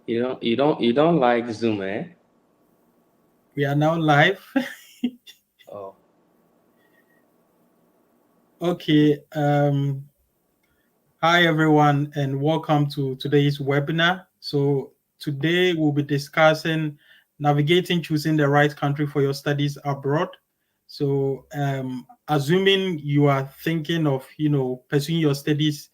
You don't like Zoom, eh? We are now live. Oh, Okay. Hi everyone, and welcome to today's webinar. So today we'll be discussing navigating choosing the right country for your studies abroad. So assuming you are thinking of pursuing your studies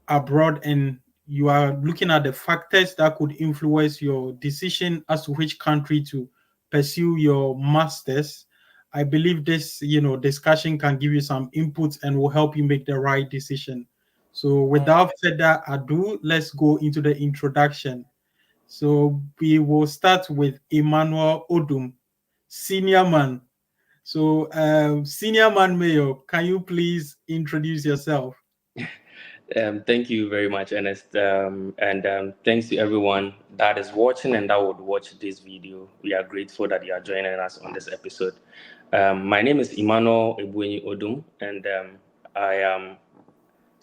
abroad and you are looking at the factors that could influence your decision as to which country to pursue your masters, I believe this discussion can give you some inputs and will help you make the right decision. So without further ado, let's go into the introduction. So we will start with Emmanuel Odum, senior man. So senior man mayor, can you please introduce yourself? thank you very much, Ernest. And thanks to everyone that is watching and that would watch this video. We are grateful that you are joining us on this episode. My name is Emmanuel Ebuenyi Odum, and I am,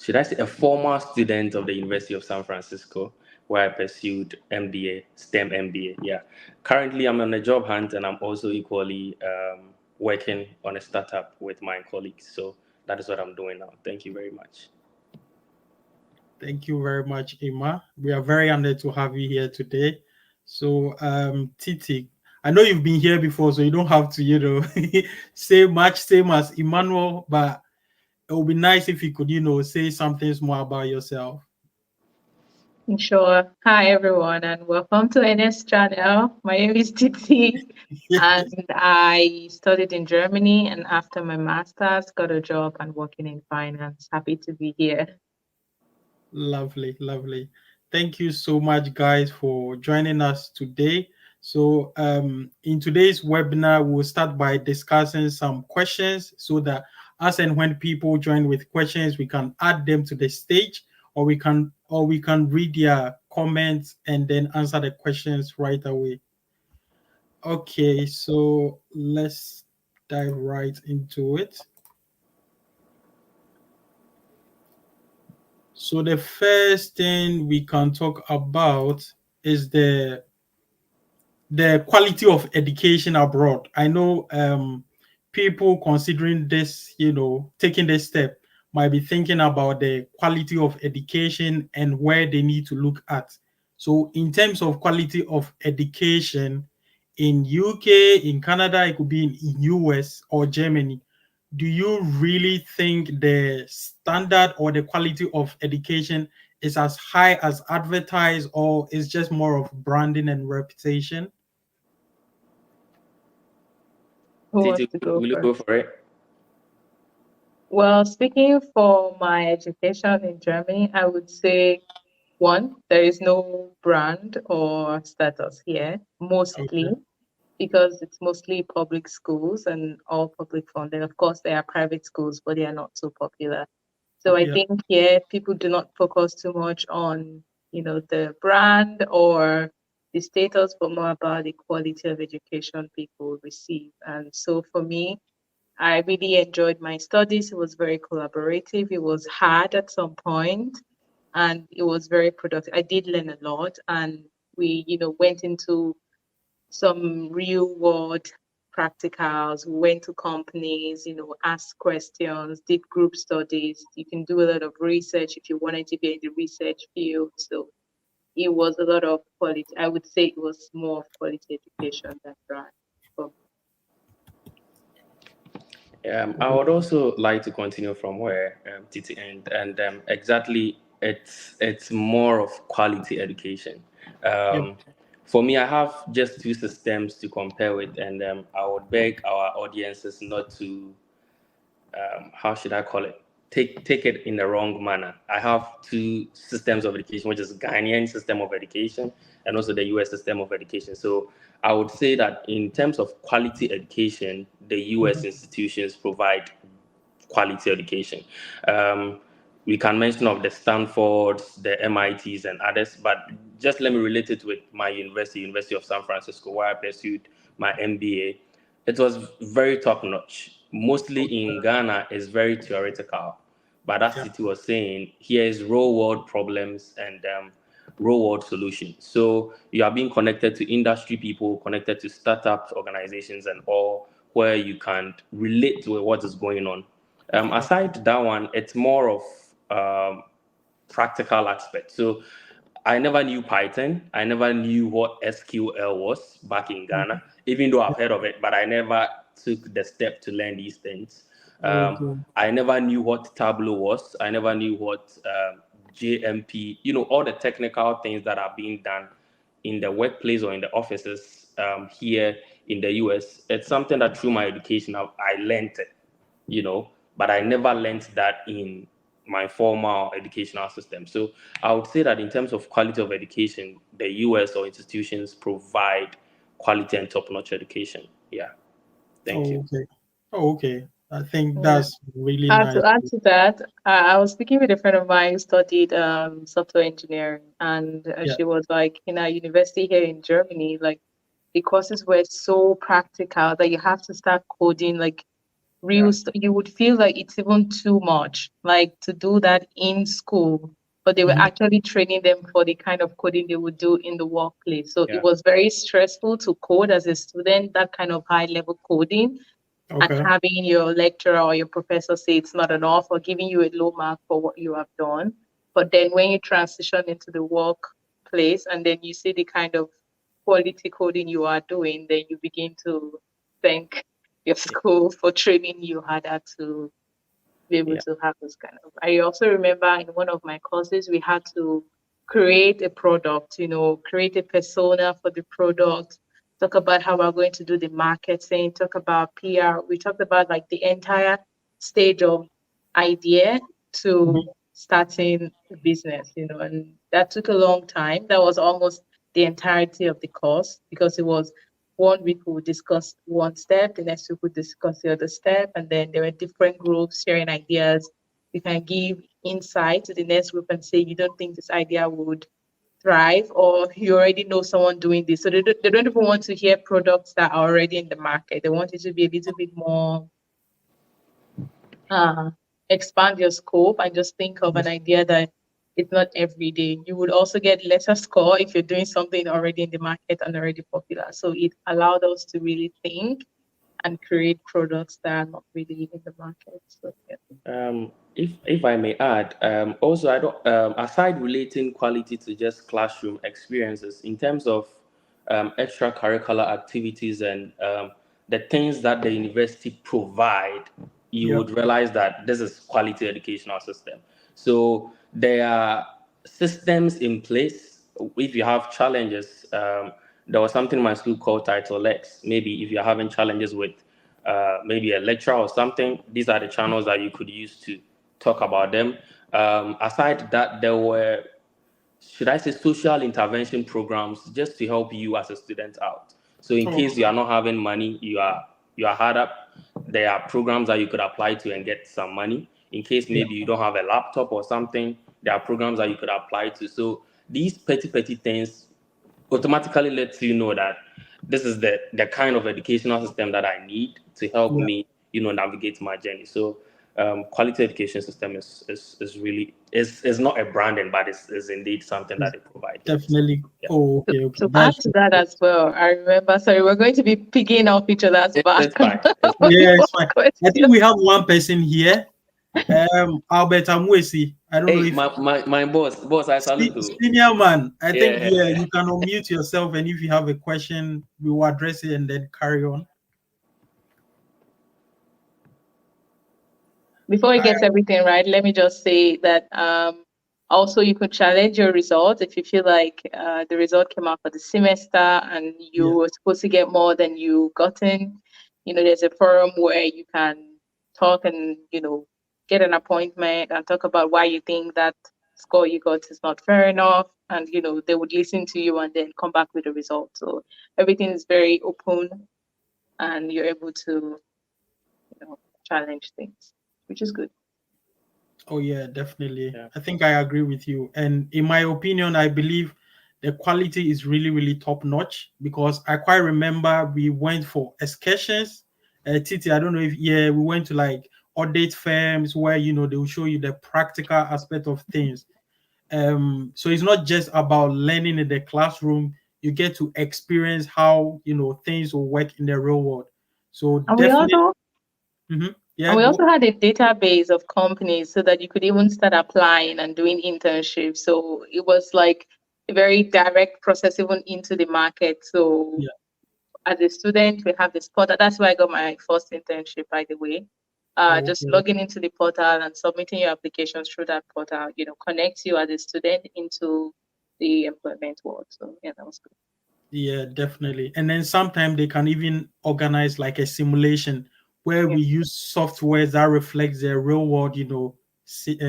should I say, a former student of the University of San Francisco, where I pursued MBA, STEM MBA. Yeah. Currently, I'm on a job hunt, and I'm also equally working on a startup with my colleagues. So that is what I'm doing now. Thank you very much. Thank you very much, Emma. We are very honored to have you here today. So, Titi, I know you've been here before, so you don't have to, say much, same as Emmanuel, but it would be nice if you could, say something more about yourself. Sure. Hi, everyone, and welcome to Ernest channel. My name is Titi, and I studied in Germany. And after my master's, got a job and working in finance. Happy to be here. Lovely, lovely. Thank you so much, guys, for joining us today. So, in today's webinar, we'll start by discussing some questions so that as and when people join with questions, we can add them to the stage, or we can read their comments and then answer the questions right away. Okay, so let's dive right into it. So the first thing we can talk about is the quality of education abroad. I know people considering this, taking this step might be thinking about the quality of education and where they need to look at. So in terms of quality of education in UK, in Canada, it could be in US or Germany. Do you really think the standard or the quality of education is as high as advertised, or is just more of branding and reputation? Who Titi, wants to go will you go first? for it? Well, speaking for my education in Germany, I would say one, there is no brand or status here, mostly Okay. because it's mostly public schools and all public funded. Of course, there are private schools, but they are not so popular. So I Yeah. think here people do not focus too much on, the brand or the status, but more about the quality of education people receive. And so for me, I really enjoyed my studies. It was very collaborative. It was hard at some point, and it was very productive. I did learn a lot, and we, went into some real world practicals, went to companies, asked questions, did group studies. You can do a lot of research if you wanted to be in the research field. So it was a lot of quality. I would say it was more of quality education than brand. So, I would also like to continue from where Titi ended, and exactly, it's more of quality education. Yep. Um, for me, I have just two systems to compare with, and I would beg our audiences not to, how should I call it? Take it in the wrong manner. I have two systems of education, which is Ghanaian system of education and also the US system of education. So I would say that in terms of quality education, the US Mhm. institutions provide quality education. Um, we can mention of the Stanfords, the MITs, and others, but just let me relate it with my university, University of San Francisco, where I pursued my MBA. It was very top notch. Mostly in Ghana, it's very theoretical, but as Yeah. Titi was saying, here is real world problems and real world solutions. So you are being connected to industry people, connected to startups, organizations, and all, where you can relate to what is going on. Aside that one, it's more of practical aspect. So I never knew Python. I never knew what SQL was back in Ghana, even though I've heard of it, but I never took the step to learn these things. Okay. I never knew what Tableau was. I never knew what JMP, all the technical things that are being done in the workplace or in the offices here in the US. It's something that through my education, I learned it, but I never learned that in my formal educational system. So I would say that in terms of quality of education, the US or institutions provide quality and top-notch education. Yeah. Thank you. Oh, okay. Oh, okay. I think Yeah. that's really nice. To add to that, I was speaking with a friend of mine who studied software engineering, and Yeah. she was like, in our university here in Germany, like the courses were so practical that you have to start coding like Yeah. you would feel like it's even too much, like to do that in school. But they were Mhm. actually training them for the kind of coding they would do in the workplace. So it Yeah. was very stressful to code as a student, that kind of high level coding, and Okay. having your lecturer or your professor say it's not enough or giving you a low mark for what you have done. But then when you transition into the workplace and then you see the kind of quality coding you are doing, then you begin to thank your school for training you harder to be able Yeah. to have this kind of. I also remember in one of my courses, we had to create a product, create a persona for the product, talk about how we're going to do the marketing, talk about PR. We talked about like the entire stage of idea Mhm. to starting a business, and that took a long time. That was almost the entirety of the course because it was one week we would discuss one step, the next week we would discuss the other step, and then there were different groups sharing ideas. You can give insight to the next group and say you don't think this idea would thrive, or you already know someone doing this. So they don't even want to hear products that are already in the market. They want it to be a little bit more uh, expand your scope and just think of an Yes. idea that it's not every day. You would also get lesser score if you're doing something already in the market and already popular. So it allowed us to really think and create products that are not really in the market. So yeah. If I may add, also I don't aside relating quality to just classroom experiences in terms of extracurricular activities and the things that the university provide, you Yeah. would realize that this is quality educational system. So there are systems in place. If you have challenges, there was something in my school called Title X. Maybe if you're having challenges with maybe a lecture or something, these are the channels that you could use to talk about them. Aside that, there were, should I say, social intervention programs just to help you as a student out. So in Oh, case you are not having money, you are hard up, there are programs that you could apply to and get some money. In case yeah. maybe you don't have a laptop or something, there are programs that you could apply to. So these petty things automatically lets you know that this is the kind of educational system that I need to help Yeah. me, navigate my journey. So quality education system is really is not a branding, but is indeed something that It's they provide. Yes. definitely. Yeah. Oh, To, okay. Okay. to add That's to that as well, I remember, sorry, we're going to be picking off each other's back It's fine. It's for fine. yeah. your It's fine. I think question. we have one person here. Albert Amwesi. I don't know Hey, if my boss, I salute you. senior man. I think yeah, Yeah. you can unmute yourself, and if you have a question, we will address it and then carry on. Before he I, gets everything right, let me just say that also you could challenge your results if you feel like the result came out for the semester and you yeah. were supposed to get more than you gotten. There's a forum where you can talk and get an appointment and talk about why you think that score you got is not fair enough, and they would listen to you and then come back with a result. So everything is very open, and you're able to challenge things, which is good. Oh yeah, definitely. Yeah. I think I agree with you. And in my opinion, I believe the quality is really, really top notch because I quite remember we went for excursions. Titi, I don't know if yeah, we went to like audit firms where they will show you the practical aspect of things. So it's not just about learning in the classroom. You get to experience how things will work in the real world. So And we definitely, also yeah, and we go. also had a database of companies so that you could even start applying and doing internships. So it was like a very direct process even into the market. So Yeah. as a student, we have this portal. That's where I got my first internship, by the way. Just Okay. logging into the portal and submitting your applications through that portal, connects you as a student into the employment world. So yeah, that was good. Yeah, definitely. And then sometimes they can even organize like a simulation where Yeah. we use software that reflects the real world,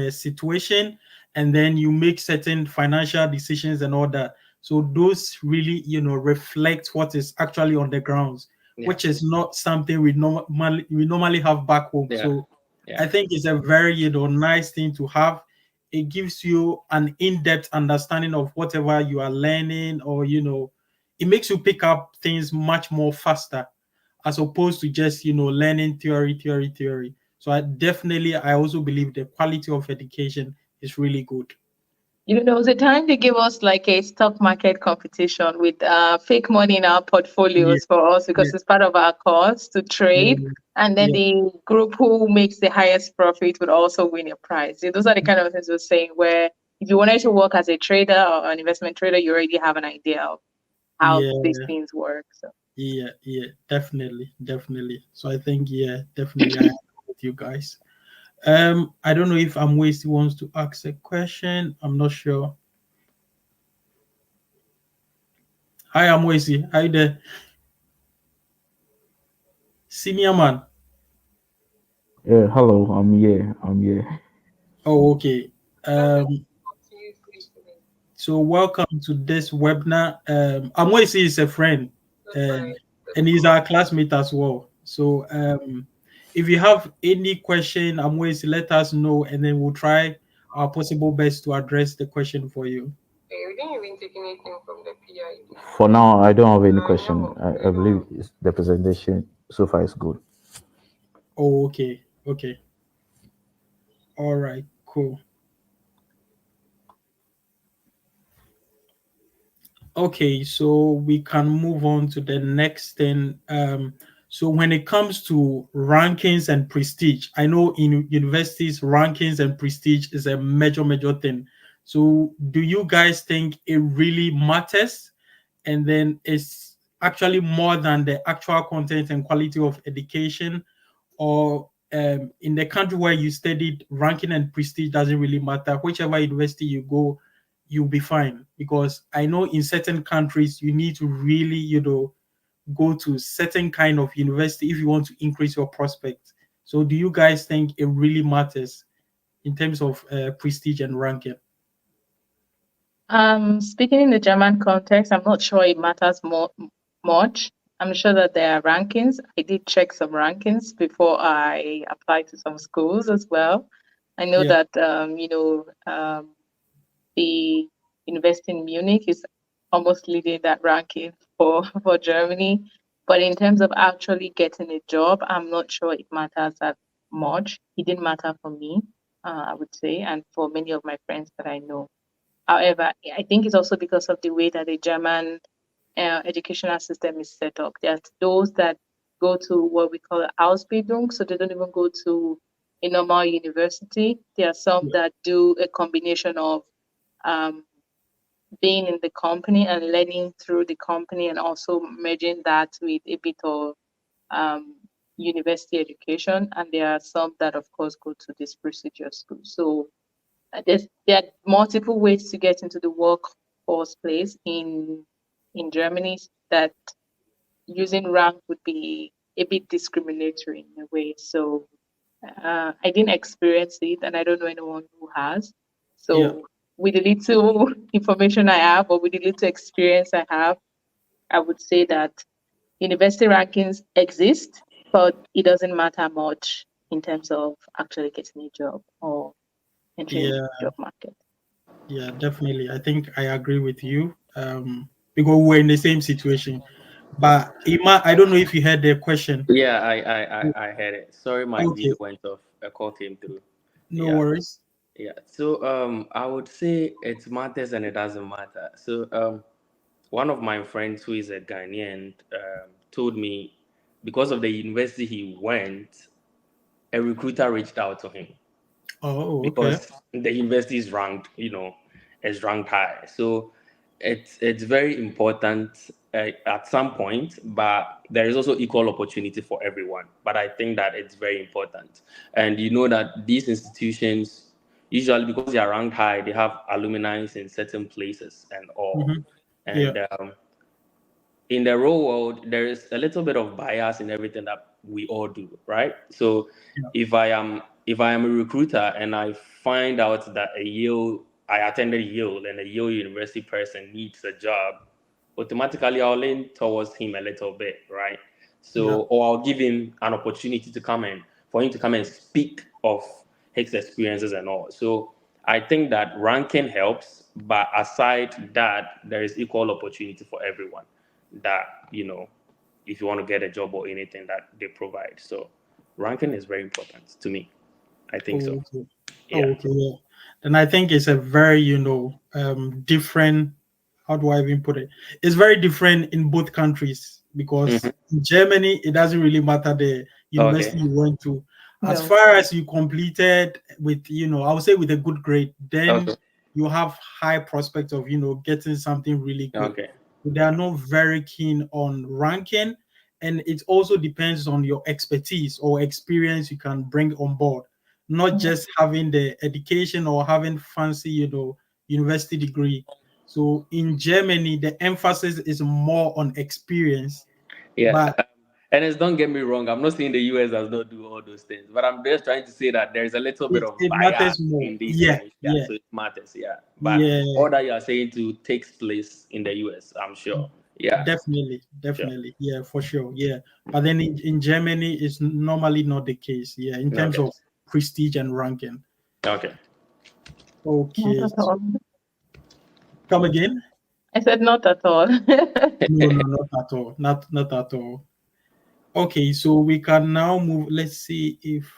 situation, and then you make certain financial decisions and all that. So those really, reflect what is actually on the grounds, Yeah. which is not something we normally have back home. Yeah. So Yeah. I think it's a very, nice thing to have. It gives you an in-depth understanding of whatever you are learning, or it makes you pick up things much more faster as opposed to just learning theory. So I also believe the quality of education is really good. There was a time they gave us like a stock market competition with fake money in our Yeah, portfolios for us yeah, because it's part of our course to trade. yeah, And then yeah, the group who makes the highest profit would also win a prize. Those are the kind of things we're saying where if you wanted to work as a trader or an investment trader, you already have an idea of how these yeah, things work. So yeah, definitely. So I think, yeah, definitely I agree with you guys. I don't know if Amwesi wants to ask a question. I'm not sure. Hi, Amwesi. Hi there, senior man. Yeah, hello, I'm here. I'm here. Oh, okay. Um, So welcome to this webinar. Amoisi is a friend, and he's our classmate as well. So if you have any question, Amoisi, let us know, and then we'll try our possible best to address the question for you. We didn't even take anything from the PID. For now, I don't have any question. I believe the presentation so far is good. Oh, okay, okay, all right, cool. Okay, so we can move on to the next thing. So when it comes to rankings and prestige, I know in universities, rankings and prestige is a major thing. So do you guys think it really matters? And then it's actually more than the actual content and quality of education, or in the country where you studied, ranking and prestige doesn't really matter. Whichever university you go, you'll be fine. Because I know in certain countries you need to really, go to certain kind of university if you want to increase your prospects. So do you guys think it really matters in terms of prestige and ranking? speaking in the German context, I'm not sure it matters much. I'm sure that there are rankings. I did check some rankings before I applied to some schools as well. I know Yeah, that the university in Munich is almost leading that ranking for for Germany. But in terms of actually getting a job, I'm not sure it matters that much. It didn't matter for me, I would say, and for many of my friends that I know. However, I think it's also because of the way that the German educational system is set up. There's those that go to what we call Ausbildung, so they don't even go to a normal university. There are some yeah, that do a combination of um, being in the company and learning through the company, and also merging that with a bit of um, university education. And there are some that, of course, go to this prestigious school. So there are multiple ways to get into the workforce place in Germany that using rank would be a bit discriminatory in a way. So I didn't experience it, and I don't know anyone who has. yeah, So with the little information I have, or with the little experience I have, I would say that university rankings exist, but it doesn't matter much in terms of actually getting a job or entering the yeah, job market. yeah, definitely. I think I agree with you. Because we're in the same situation. But Ima, I don't know if you heard the question. Yeah, I heard it. Sorry, my Okay, video went off. A call came through. no Yeah. worries. Yeah. So I would say it matters and it doesn't matter. So one of my friends who is a Ghanaian told me because of the university he went, a recruiter reached out to him Oh, okay. because the university is ranked, is ranked high. So it's very important at some point, but there is also equal opportunity for everyone. But I think that it's very important, and you know that these institutions usually because they are ranked high, they have alumni in certain places and all, Mm-hmm. Yeah. and in the real world, there is a little bit of bias in everything that we all do, right? So Yeah. if I am a recruiter and I find out that I attended Yale and a Yale University person needs a job, automatically I'll lean towards him a little bit, right? Yeah. So or I'll give him an opportunity to come in for him to come and speak of his experiences and all. So I think that ranking helps, but aside that, there is equal opportunity for everyone that if you want to get a job or anything that they provide. So ranking is very important to me. I think so. Oh, okay. Yeah. Oh, okay. Yeah. And I think it's a very, different. How do I even put it? It's very different in both countries Hmm. because in Germany, it doesn't really matter the Okay. university you went to. As No. far as you completed with, I would say with a good grade, then Okay. you have high prospect of, getting something really good. Okay. They are not very keen on ranking, and it also depends on your expertise or experience you can bring on board, not Mm. just having the education or having fancy, university degree. So in Germany, the emphasis is more on experience, Yeah. but And don't get me wrong, I'm not saying the US does not do all those things, but I'm just trying to say that there's a little bit of it bias matters more. in these Yeah, things. Yeah, yeah, so it matters. Yeah. But yeah. all that you are saying to takes place in the US, I'm sure. Yeah. Definitely, Sure. definitely. Yeah, for sure. Yeah. But then in Germany, it's normally not the case. Yeah, in terms Okay. of prestige and ranking. Okay. Not Okay. at all. Come again? I said not at all. No, no, not at all. Not at all. Okay, so we can now move. Let's see if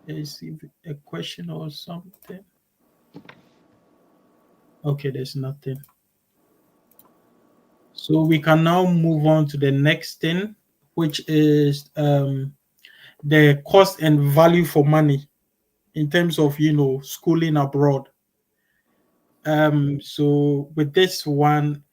there's a question or something. Okay, there's nothing. So we can now move on to the next thing, which is the cost and value for money in terms of schooling abroad. So with this one,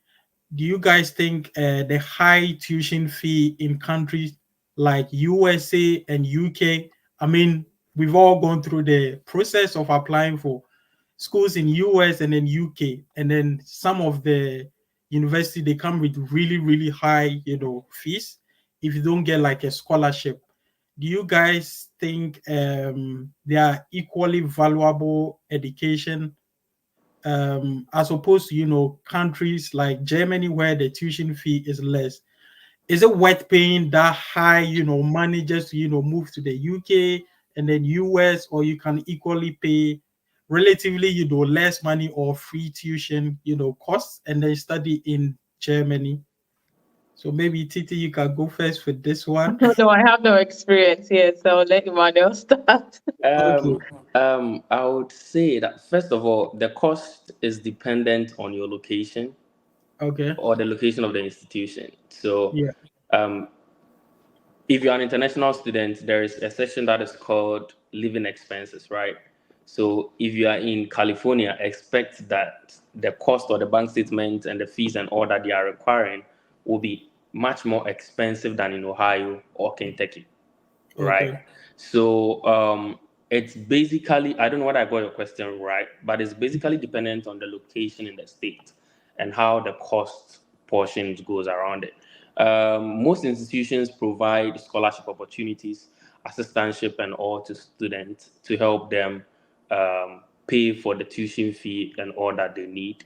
do you guys think the high tuition fee in countries like USA and UK? I mean, we've all gone through the process of applying for schools in US and then UK, and then some of the university they come with really really high fees if you don't get like a scholarship. Do you guys think they are equally valuable education as opposed to countries like Germany where the tuition fee is less? Is it worth paying that high money just to move to the UK and then US, or you can equally pay relatively less money or free tuition costs and then study in Germany? So maybe Titi, you can go first with this one. No, I have no experience here, so I'll let Emmanuel start. Okay. I would say that first of all, the cost is dependent on your location Okay. or the location of the institution. So, Yeah. um, if you're an international student, there is a section that is called living expenses, right? So, if you are in California, expect that the cost or the bank statement and the fees and all that they are requiring will be much more expensive than in Ohio or Kentucky, right? Okay. So it's basically, I don't know whether I got your question right, but it's basically dependent on the location in the state and how the cost portion goes around it. Most institutions provide scholarship opportunities, assistantship, and all to students to help them pay for the tuition fee and all that they need.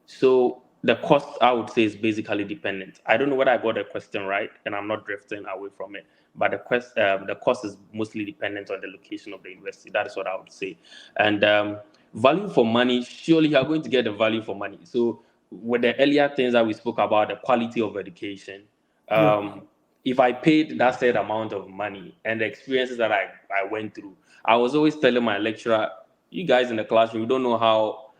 So the cost, I would say, is basically dependent. I don't know whether I got the question right, and I'm not drifting away from it. But the cost is mostly dependent on the location of the university. That is what I would say. And value for money, surely you are going to get the value for money. So with the earlier things that we spoke about, the quality of education, Yeah. um, if I paid that said amount of money and the experiences that I went through, I was always telling my lecturer, you guys in the classroom, you don't know how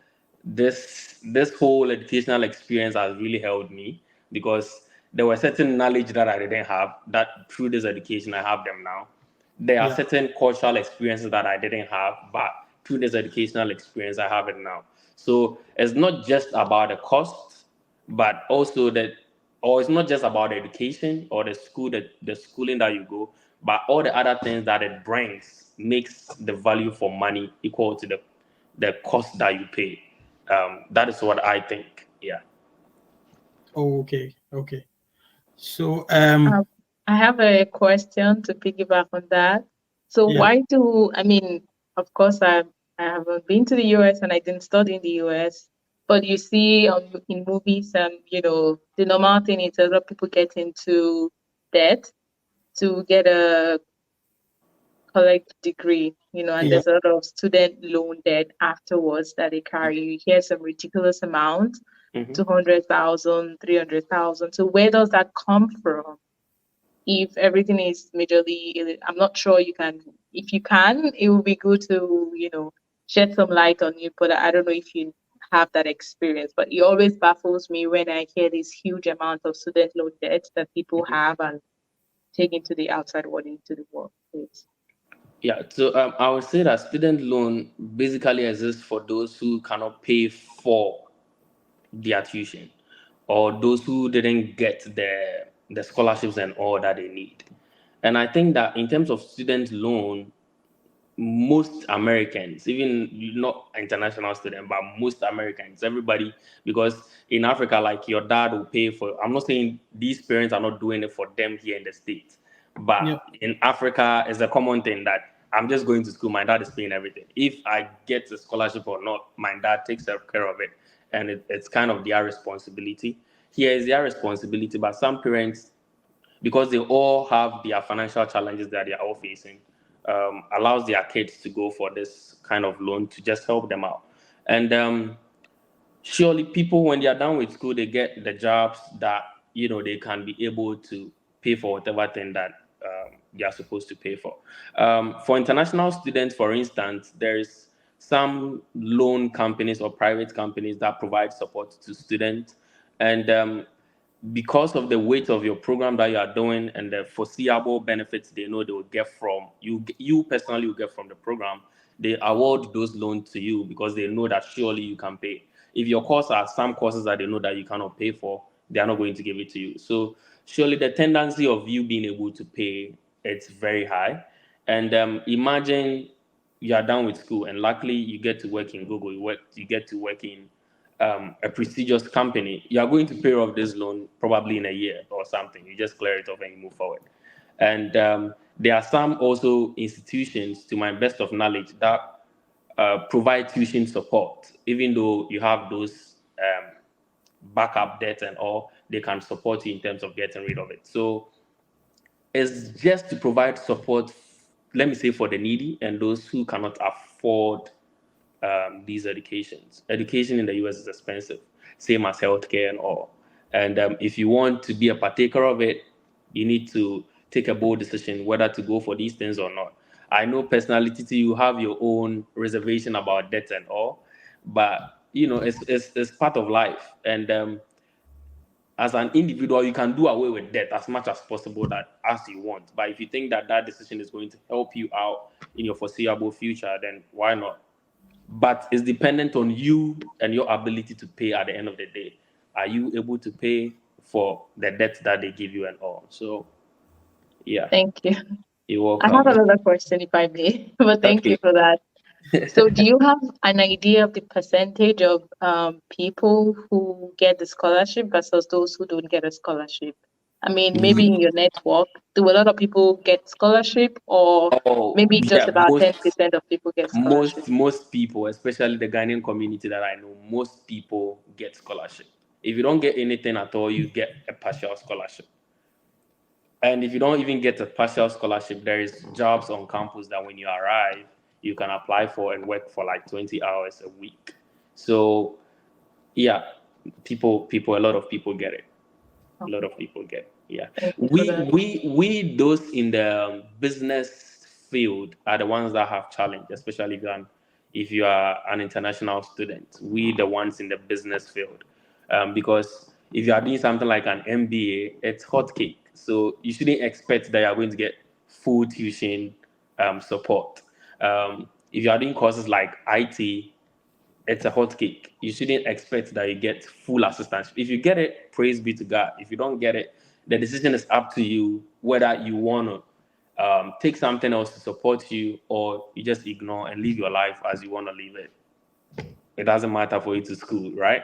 this whole educational experience has really helped me, because there were certain knowledge that I didn't have that through this education I have them now. There are Yeah. certain cultural experiences that I didn't have, but through this educational experience I have it now. So it's not just about the cost, but also that, or it's not just about the education or the school, that the schooling that you go, but all the other things that it brings makes the value for money equal to the cost that you pay. That is what I think. Yeah. Oh, okay. Okay. So Um, I have a question to piggyback on that. So yeah. why do, I mean, of course, I haven't been to the US and I didn't study in the US, but you see in movies and, the normal thing is a lot of people get into debt to get a collect degree, and Yeah. there's a lot of student loan debt afterwards that they carry. You hear some ridiculous amount, Hmm. 200,000, 300,000. So where does that come from? If everything is majorly, I'm not sure you can, if you can, it would be good to, shed some light on it, but I don't know if you have that experience. But it always baffles me when I hear this huge amount of student loan debt that people have and take into the outside world, into the workplace. Yeah. So I would say that student loan basically exists for those who cannot pay for their tuition, or those who didn't get the scholarships and all that they need. And I think that in terms of student loan, most Americans, even not international students, but most Americans, everybody, because in Africa, like your dad will pay for. I'm not saying these parents are not doing it for them here in the States, but Yeah. in Africa, it's a common thing that I'm just going to school, my dad is paying everything. If I get a scholarship or not, my dad takes care of it, and it's kind of their responsibility. Here is their responsibility, but some parents, because they all have their financial challenges that they are all facing, allows their kids to go for this kind of loan to just help them out. And surely people, when they are done with school, they get the jobs that they can be able to pay for whatever thing that they are supposed to pay for. For international students, for instance, there's some loan companies or private companies that provide support to students, and because of the weight of your program that you are doing and the foreseeable benefits they know they will get from you personally will get from the program, they award those loans to you because they know that surely you can pay. If your courses are some courses that they know that you cannot pay for, they are not going to give it to you. So surely the tendency of you being able to pay, it's very high. And imagine you are done with school and luckily you get to work in Google, you get to work in a prestigious company. You are going to pay off this loan probably in a year or something. You just clear it off and you move forward. And there are some also institutions, to my best of knowledge, that provide tuition support. Even though you have those backup debts and all, they can support you in terms of getting rid of it. So it's just to provide support, let me say, for the needy and those who cannot afford these educations. Education in the US is expensive, same as healthcare and all. And if you want to be a partaker of it, you need to take a bold decision whether to go for these things or not. I know personally, Titi, you have your own reservation about debt and all, but it's part of life. And as an individual, you can do away with debt as much as possible that as you want. But if you think that that decision is going to help you out in your foreseeable future, then why not? But it's dependent on you and your ability to pay at the end of the day. Are you able to pay for the debt that they give you and all? So, yeah, Thank you. you're I have welcome. another question if I may, but thank you Okay. for that. So, do you have an idea of the percentage of people who get the scholarship versus those who don't get a scholarship? I mean, maybe in your network, do a lot of people get scholarship, or Oh, maybe just yeah, about 10% of people get scholarship? most people, especially the Ghanaian community that I know, most people get scholarship. If you don't get anything at all, you get a partial scholarship. And if you don't even get a partial scholarship, there is jobs on campus that when you arrive, you can apply for and work for like 20 hours a week. So yeah, a lot of people get it. A lot Okay. of people get it. Yeah, Thank you for we that. we we those in the business field are the ones that have challenge, especially if you are an international student. We the ones in the business field, because if you are doing something like an MBA, it's hot cake. So you shouldn't expect that you are going to get full tuition support. If you are doing courses like IT, it's a hot cake. You shouldn't expect that you get full assistance. If you get it, praise be to God. If you don't get it, the decision is up to you whether you want to take something else to support you or you just ignore and live your life as you want to live it. It doesn't matter for you to school, right?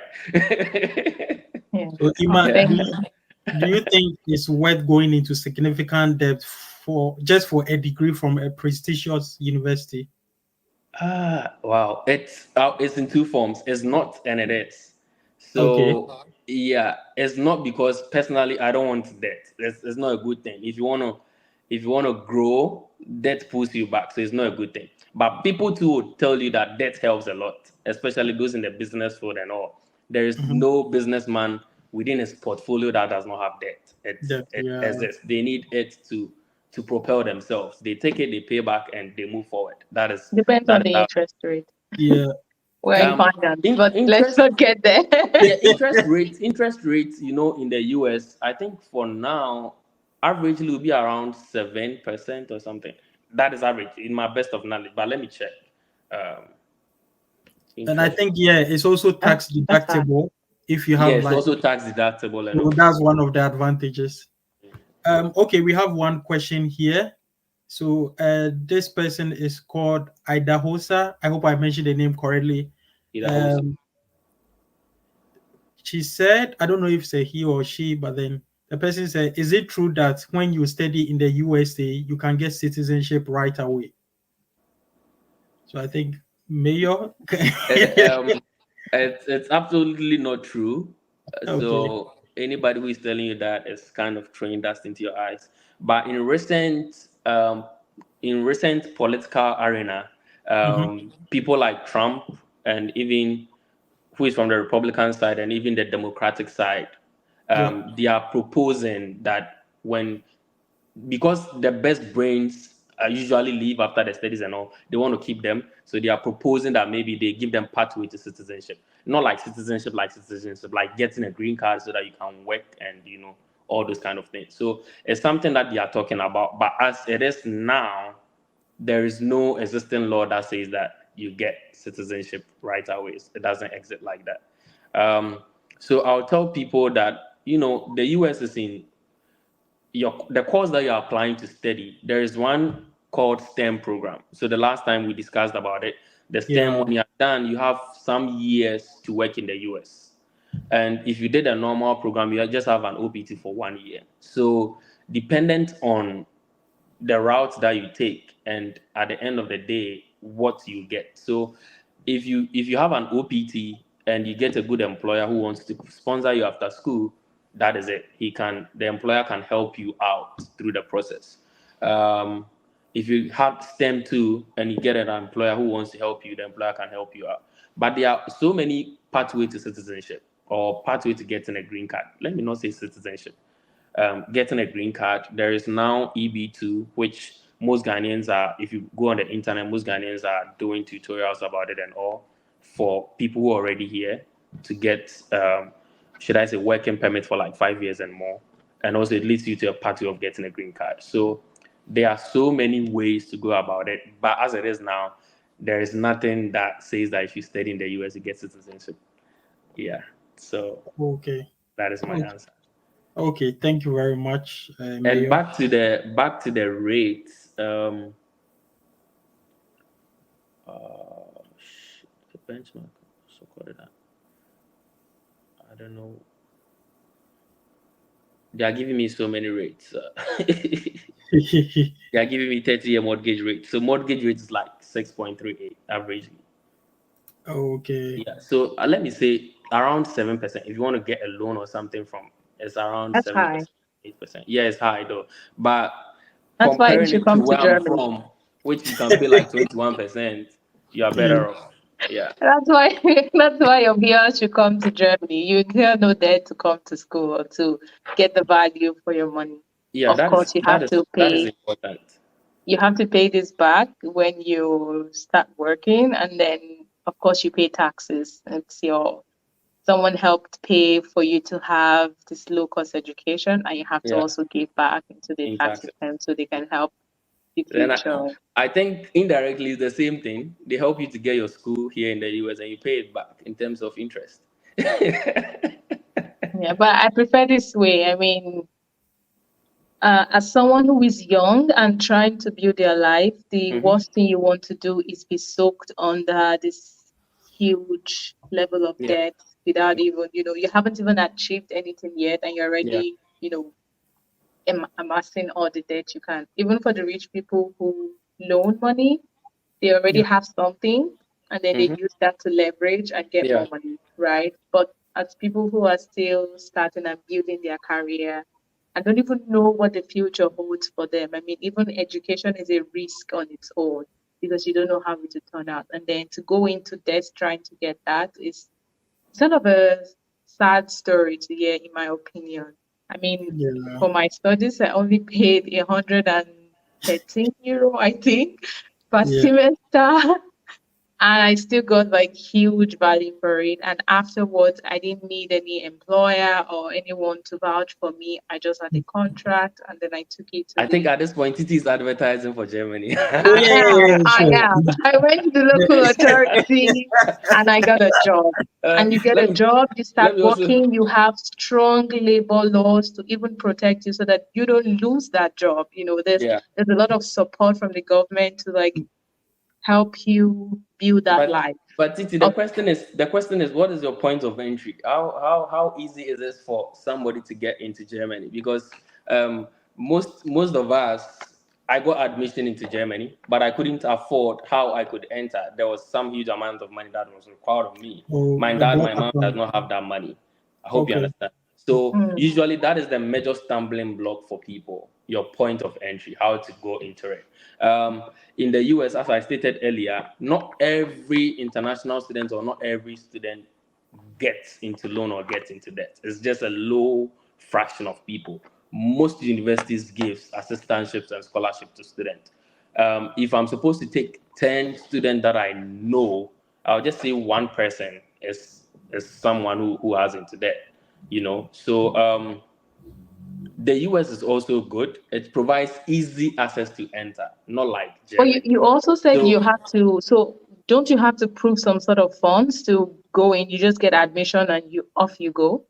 Yeah. So, Ima, Thank Yeah. you. do you think it's worth going into significant debt for just for a degree from a prestigious university? Wow. It's in two forms. It's not and it is. Okay. So yeah, it's not because personally I don't want debt. It's not a good thing. If you wanna grow, debt pulls you back. So it's not a good thing. But people too would tell you that debt helps a lot, especially those in the business field and all. There is Mhm. no businessman within his portfolio that does not have debt. That, It yeah. exists. They need it to propel themselves. They take it, they pay back, and they move forward. That is Depends that on is the how. interest rate Yeah. where you Um, find them, but let's interest, not get there. yeah, interest rates. In the US, I think for now, averagely will be around 7% or something. That is average in my best of knowledge. But let me check. Um, And I interest. think, yeah, it's also That's tax that's high. deductible if you Yeah, have it's like, also tax deductible and so all. that's one of the advantages. Yeah, Okay, we have one question here. So this person is called Idahosa. I hope I mentioned the name correctly. either host. Um, she said, I don't know if it's a he or she, but then the person said, is it true that when you study in the USA, you can get citizenship right away? So I think Mayor. Um, it's absolutely not true. Okay. So anybody who is telling you that is kind of throwing dust into your eyes. But in recent political arena, Mhm. people like Trump and even who is from the Republican side and even the Democratic side, Yeah. they are proposing that when because the best brains usually leave after the studies and all, they want to keep them. So they are proposing that maybe they give them pathway to citizenship. Not like citizenship, like getting a green card so that you can work and all those kind of things. So it's something that they are talking about. But as it is now, there is no existing law that says that you get citizenship right away. It doesn't exist like that. So I'll tell people that the US is in the course that you're applying to study, there is one called STEM program. So the last time we discussed about it, the STEM, Yeah. when you're done, you have some years to work in the US. And if you did a normal program, you just have an OPT for 1 year. So dependent on the route that you take and at the end of the day what you get. So if you have an OPT and you get a good employer who wants to sponsor you after school, that is it. The employer can help you out through the process. If you have STEM too and you get an employer who wants to help you, the employer can help you out. But there are so many pathways to citizenship or pathway to getting a green card. Let me not say citizenship, getting a green card. There is now EB2, which most Ghanaians are, if you go on the internet, most Ghanaians are doing tutorials about it and all for people who are already here to get, should I say, working permit for like 5 years and more. And also, it leads you to a pathway of getting a green card. So there are so many ways to go about it. But as it is now, there is nothing that says that if you study in the US, you get citizenship. Yeah. So Okay. that is my Okay. answer. Okay. Thank you very much, And Mayor. back to the rates. The benchmark. So called that. I don't know. They are giving me so many rates. They are giving me 30-year mortgage rate. So mortgage rate is like 6.38 averagely. Okay. Yeah. So let me say around 7%. If you want to get a loan or something from, it's around That's high. 7%, 8%. Yeah, it's high though. But That's why you comparing should it to come to where I'm Germany. from, which you can pay like 21%, you are better Yeah. off. Yeah. That's why that's why your viewers should come to Germany. You need no there to come to school or to get the value for your money. Yeah, Of that is course, you that have is to that is pay. important. You have to pay this back when you start working, and then of course you pay taxes. It's your someone helped pay for you to have this low cost education, and you have to Yeah, also give back into the in tax taxes. system so they can help the Then future. I think indirectly it's the same thing. They help you to get your school here in the US and you pay it back in terms of interest. Yeah, but I prefer this way. I mean, as someone who is young and trying to build their life, the Hmm. worst thing you want to do is be soaked under this huge level of Yeah, debt without even, you haven't even achieved anything yet, and you're yeah, already, amassing all the debt you can. Even for the rich people who loan money, they already Yeah. have something, and then they hmm, use that to leverage and get yeah, more money, right? But as people who are still starting and building their career and don't even know what the future holds for them, I mean, even education is a risk on its own because you don't know how it will turn out. And then to go into debt trying to get that is sort of a sad story to hear, in my opinion. I mean, Yeah. for my studies, I only paid 113 euro, I think, per Yeah. semester. And I still got like huge value for it. And afterwards, I didn't need any employer or anyone to vouch for me. I just had a contract, and then I took it to I think the. at this point Titi is advertising for Germany. Oh yeah, yeah, yeah, yeah, I sure. am. I went to the local authority and I got a job. And you get Let a me job, you start let me also working, you have strong labor laws to even protect you so that you don't lose that job. yeah. There's a lot of support from the government to like help you build that But life. Titi, the question is what is your point of entry? How easy is this for somebody to get into Germany? Because um most of us, I got admission into Germany, but I couldn't afford how I could enter. There was some huge amount of money that was required of me. Oh, My the dad, block my mom does account. not have that money. I hope you Okay. understand. So Mm. usually that is the major stumbling block for people, your point of entry, how to go into it. In the US, as I stated earlier, not every international student or not every student gets into loan or gets into debt. It's just a low fraction of people. Most universities give assistantships and scholarships to students. If I'm supposed to take 10 students that I know, I'll just say one person is someone who has into debt, So the US is also good. It provides easy access to enter, not like But you, Germany. you also said So you have to, so don't you have to prove some sort of funds to go in? You just get admission and you off you go.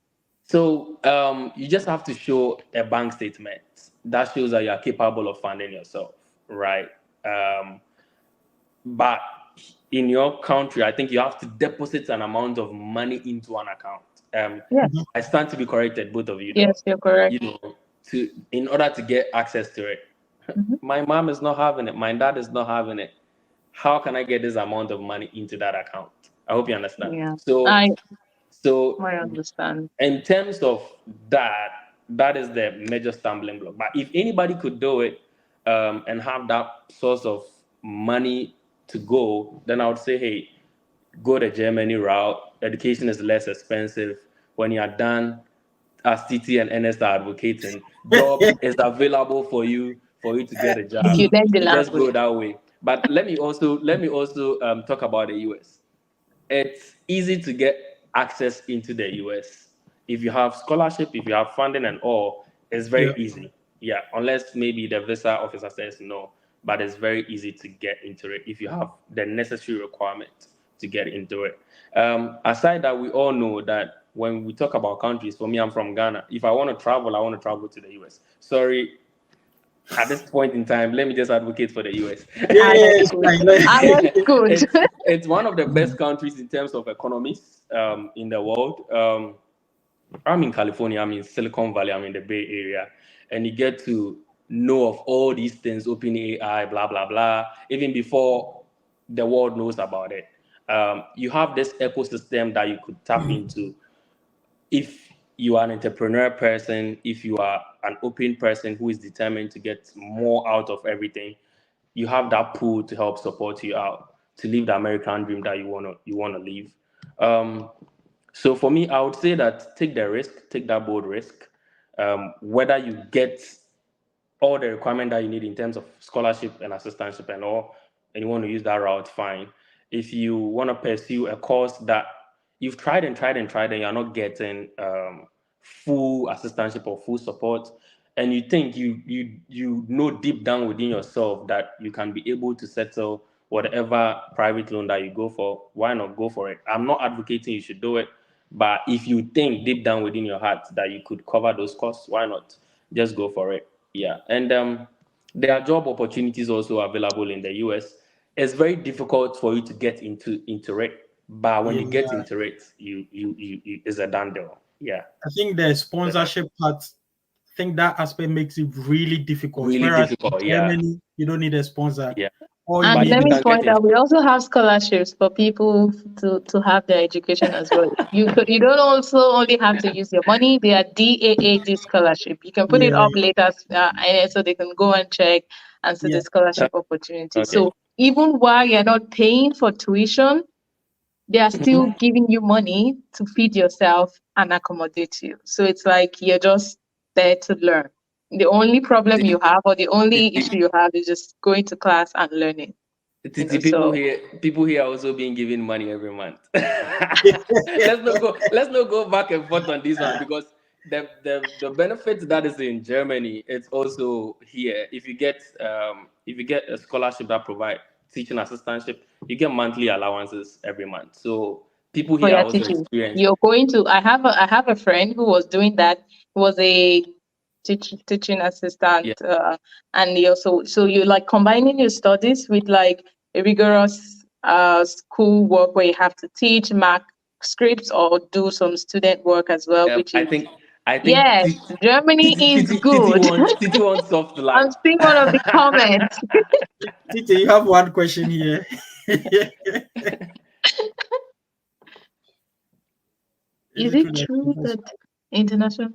you just have to show a bank statement that shows that you are capable of funding yourself, right? Um, but in your country, I think you have to deposit an amount of money into an account. Mhm. Yes, I stand to be corrected, both of you, though. yes, you're correct. You know, to in order to get access to it. Hmm. My mom is not having it. My dad is not having it. How can I get this amount of money into that account? I hope you understand. Yeah, So, I so I understand. in terms of that, that is the major stumbling block. But if anybody could do it and have that source of money to go, then I would say, hey, go the Germany route. Education is less expensive. When you are done, as Titi and Ernest are advocating, job is available for you to get a If job. you learn the You just language. go that way. But let me also talk about the US. It's easy to get access into the US. If you have scholarship, if you have funding and all, it's Yeah. very easy. Yeah, unless maybe the visa officer says no, but it's very easy to get into it if you have the necessary requirement to get into it. Aside that, we all know that when we talk about countries, for me, I'm from Ghana. If I want to travel, I want to travel to the US. Sorry, at this point in time, let me just advocate for the US. Yeah, Ah, yeah, that's it's good. fine. Like, Ah, that's good. it's one of the best countries in terms of economies in the world. I'm in California, I'm in Silicon Valley, I'm in the Bay Area, and you get to know of all these things, open AI, blah blah blah, even before the world knows about it. You have this ecosystem that you could tap into if you are an entrepreneur person, if you are an open person who is determined to get more out of everything, you have that pool to help support you out. to live the American dream that you wanna live. So for me, I would say that take the risk, take that bold risk. Whether you get all the requirement that you need in terms of scholarship and assistantship and all, and you want to use that route, fine. If you want to pursue a course that you've tried and tried and tried and you're not getting full assistantship or full support, and you think you know deep down within yourself that you can be able to settle whatever private loan that you go for, why not go for it? I'm not advocating you should do it, but if you think deep down within your heart that you could cover those costs, why not? Just go for it. Yeah, and there are job opportunities also available in the US. It's very difficult for you to get into it, but when you get Yeah. into it, you it's a done deal. Yeah, I think the sponsorship part, I think that aspect makes it really difficult. really Whereas in difficult. Yeah, Germany, you don't need a sponsor. yeah. All you And But need if let you me is can get point into out, we also have scholarships for people to have their education as well. You don't also only have to use your money. They are DAAD scholarship. You can put it yeah, up later, so they can go and check and see yeah, the scholarship opportunity. okay, So even while you're not paying for tuition, they are still Mhm. giving you money to feed yourself and accommodate you. So it's like you're just there to learn. The only problem you have, or the only issue you have, is just going to class and learning. Titi, So people here are also being given money every month. Let's not go back and forth on this one because the benefit that is in Germany, it's also here. If you get a scholarship that provide teaching assistantship, you get monthly allowances every month. So people for here are your also teaching, experienced. you're going to. I have a friend who was doing that. He was a teaching assistant, Yeah, and you also so you like combining your studies with like a rigorous school work where you have to teach, mark scripts, or do some student work as well, which I is think I think yes, Germany is good. Titi wants soft I'm life. seeing one of the comments. Titi, you have one question here. Is Is it true it that true that international?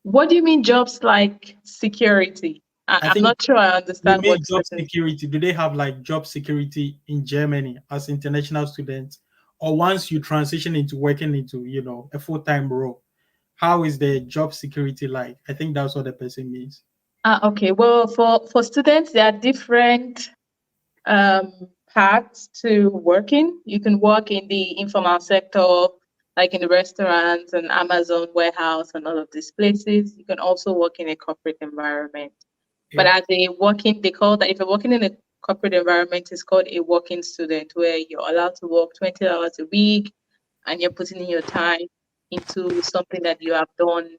What do you mean jobs like security? I I'm think not sure I you understand what mean this job person is. security? Do they have like job security in Germany as international students, or once you transition into working into a full-time role? How is the job security like? I think that's what the person means. Okay. Well, for students, there are different um, paths to working. You can work in the informal sector, like in the restaurants and Amazon warehouse and all of these places. You can also work in a corporate environment. But Yeah, as a working, they call that if you're working in a corporate environment, it's called a working student, where you're allowed to work 20 hours a week and you're putting in your time into something that you have done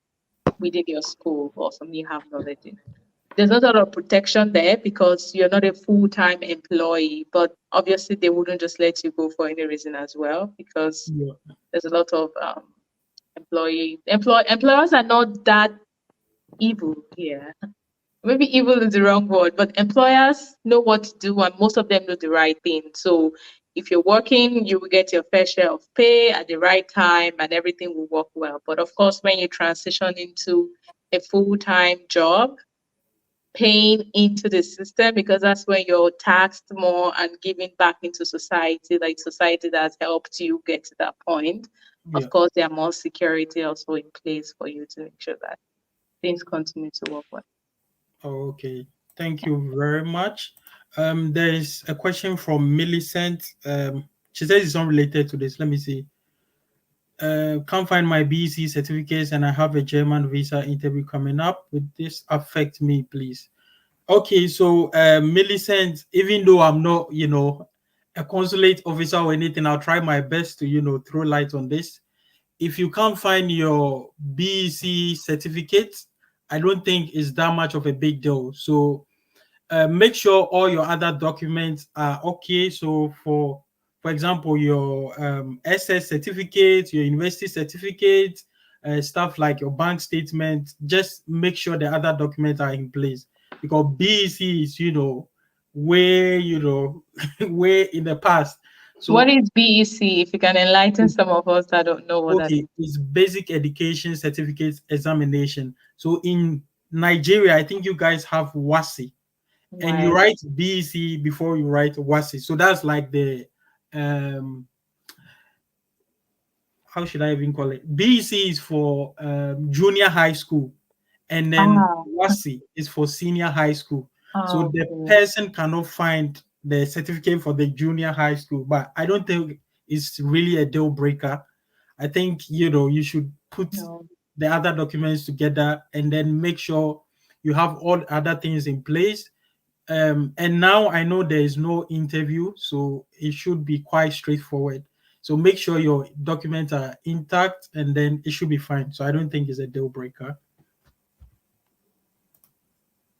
within your school or something you have knowledge in. There's not a lot of protection there because you're not a full-time employee, but obviously they wouldn't just let you go for any reason as well because yeah, there's a lot of employers are not that evil here. Maybe evil is the wrong word, but employers know what to do and most of them do the right thing. So if you're working, you will get your fair share of pay at the right time and everything will work well. But of course, when you transition into a full-time job, paying into the system, because that's when you're taxed more and giving back into society, like society that has helped you get to that point. yeah. Of course, there are more security also in place for you to make sure that things continue to work well. Okay, thank you very much. There is a question from Millicent. She says it's unrelated to this. Let me see. Can't find my BEC certificates, and I have a German visa interview coming up. Would this affect me, please? Okay, so Millicent, even though I'm not, a consulate officer or anything, I'll try my best to, throw light on this. If you can't find your BEC certificate, I don't think it's that much of a big deal. So make sure all your other documents are okay. So for example, your SS certificate, your university certificate, stuff like your bank statement, just make sure the other documents are in place because BEC is way way in the past. What So is BEC? If you can enlighten some of us that don't know what that okay, is. it's basic education certificate examination. So in Nigeria, I think you guys have WASI. and you Right. write BEC before you write WASI. So that's like the um how should I even call it? BEC is for junior high school, and then Ah, WASI is for senior high school. So the okay. person cannot find the certificate for the junior high school, but I don't think it's really a deal breaker. I think you should put No. the other documents together and then make sure you have all other things in place. And now I know there is no interview, so it should be quite straightforward. So make sure your documents are intact, and then it should be fine. So I don't think it's a deal breaker.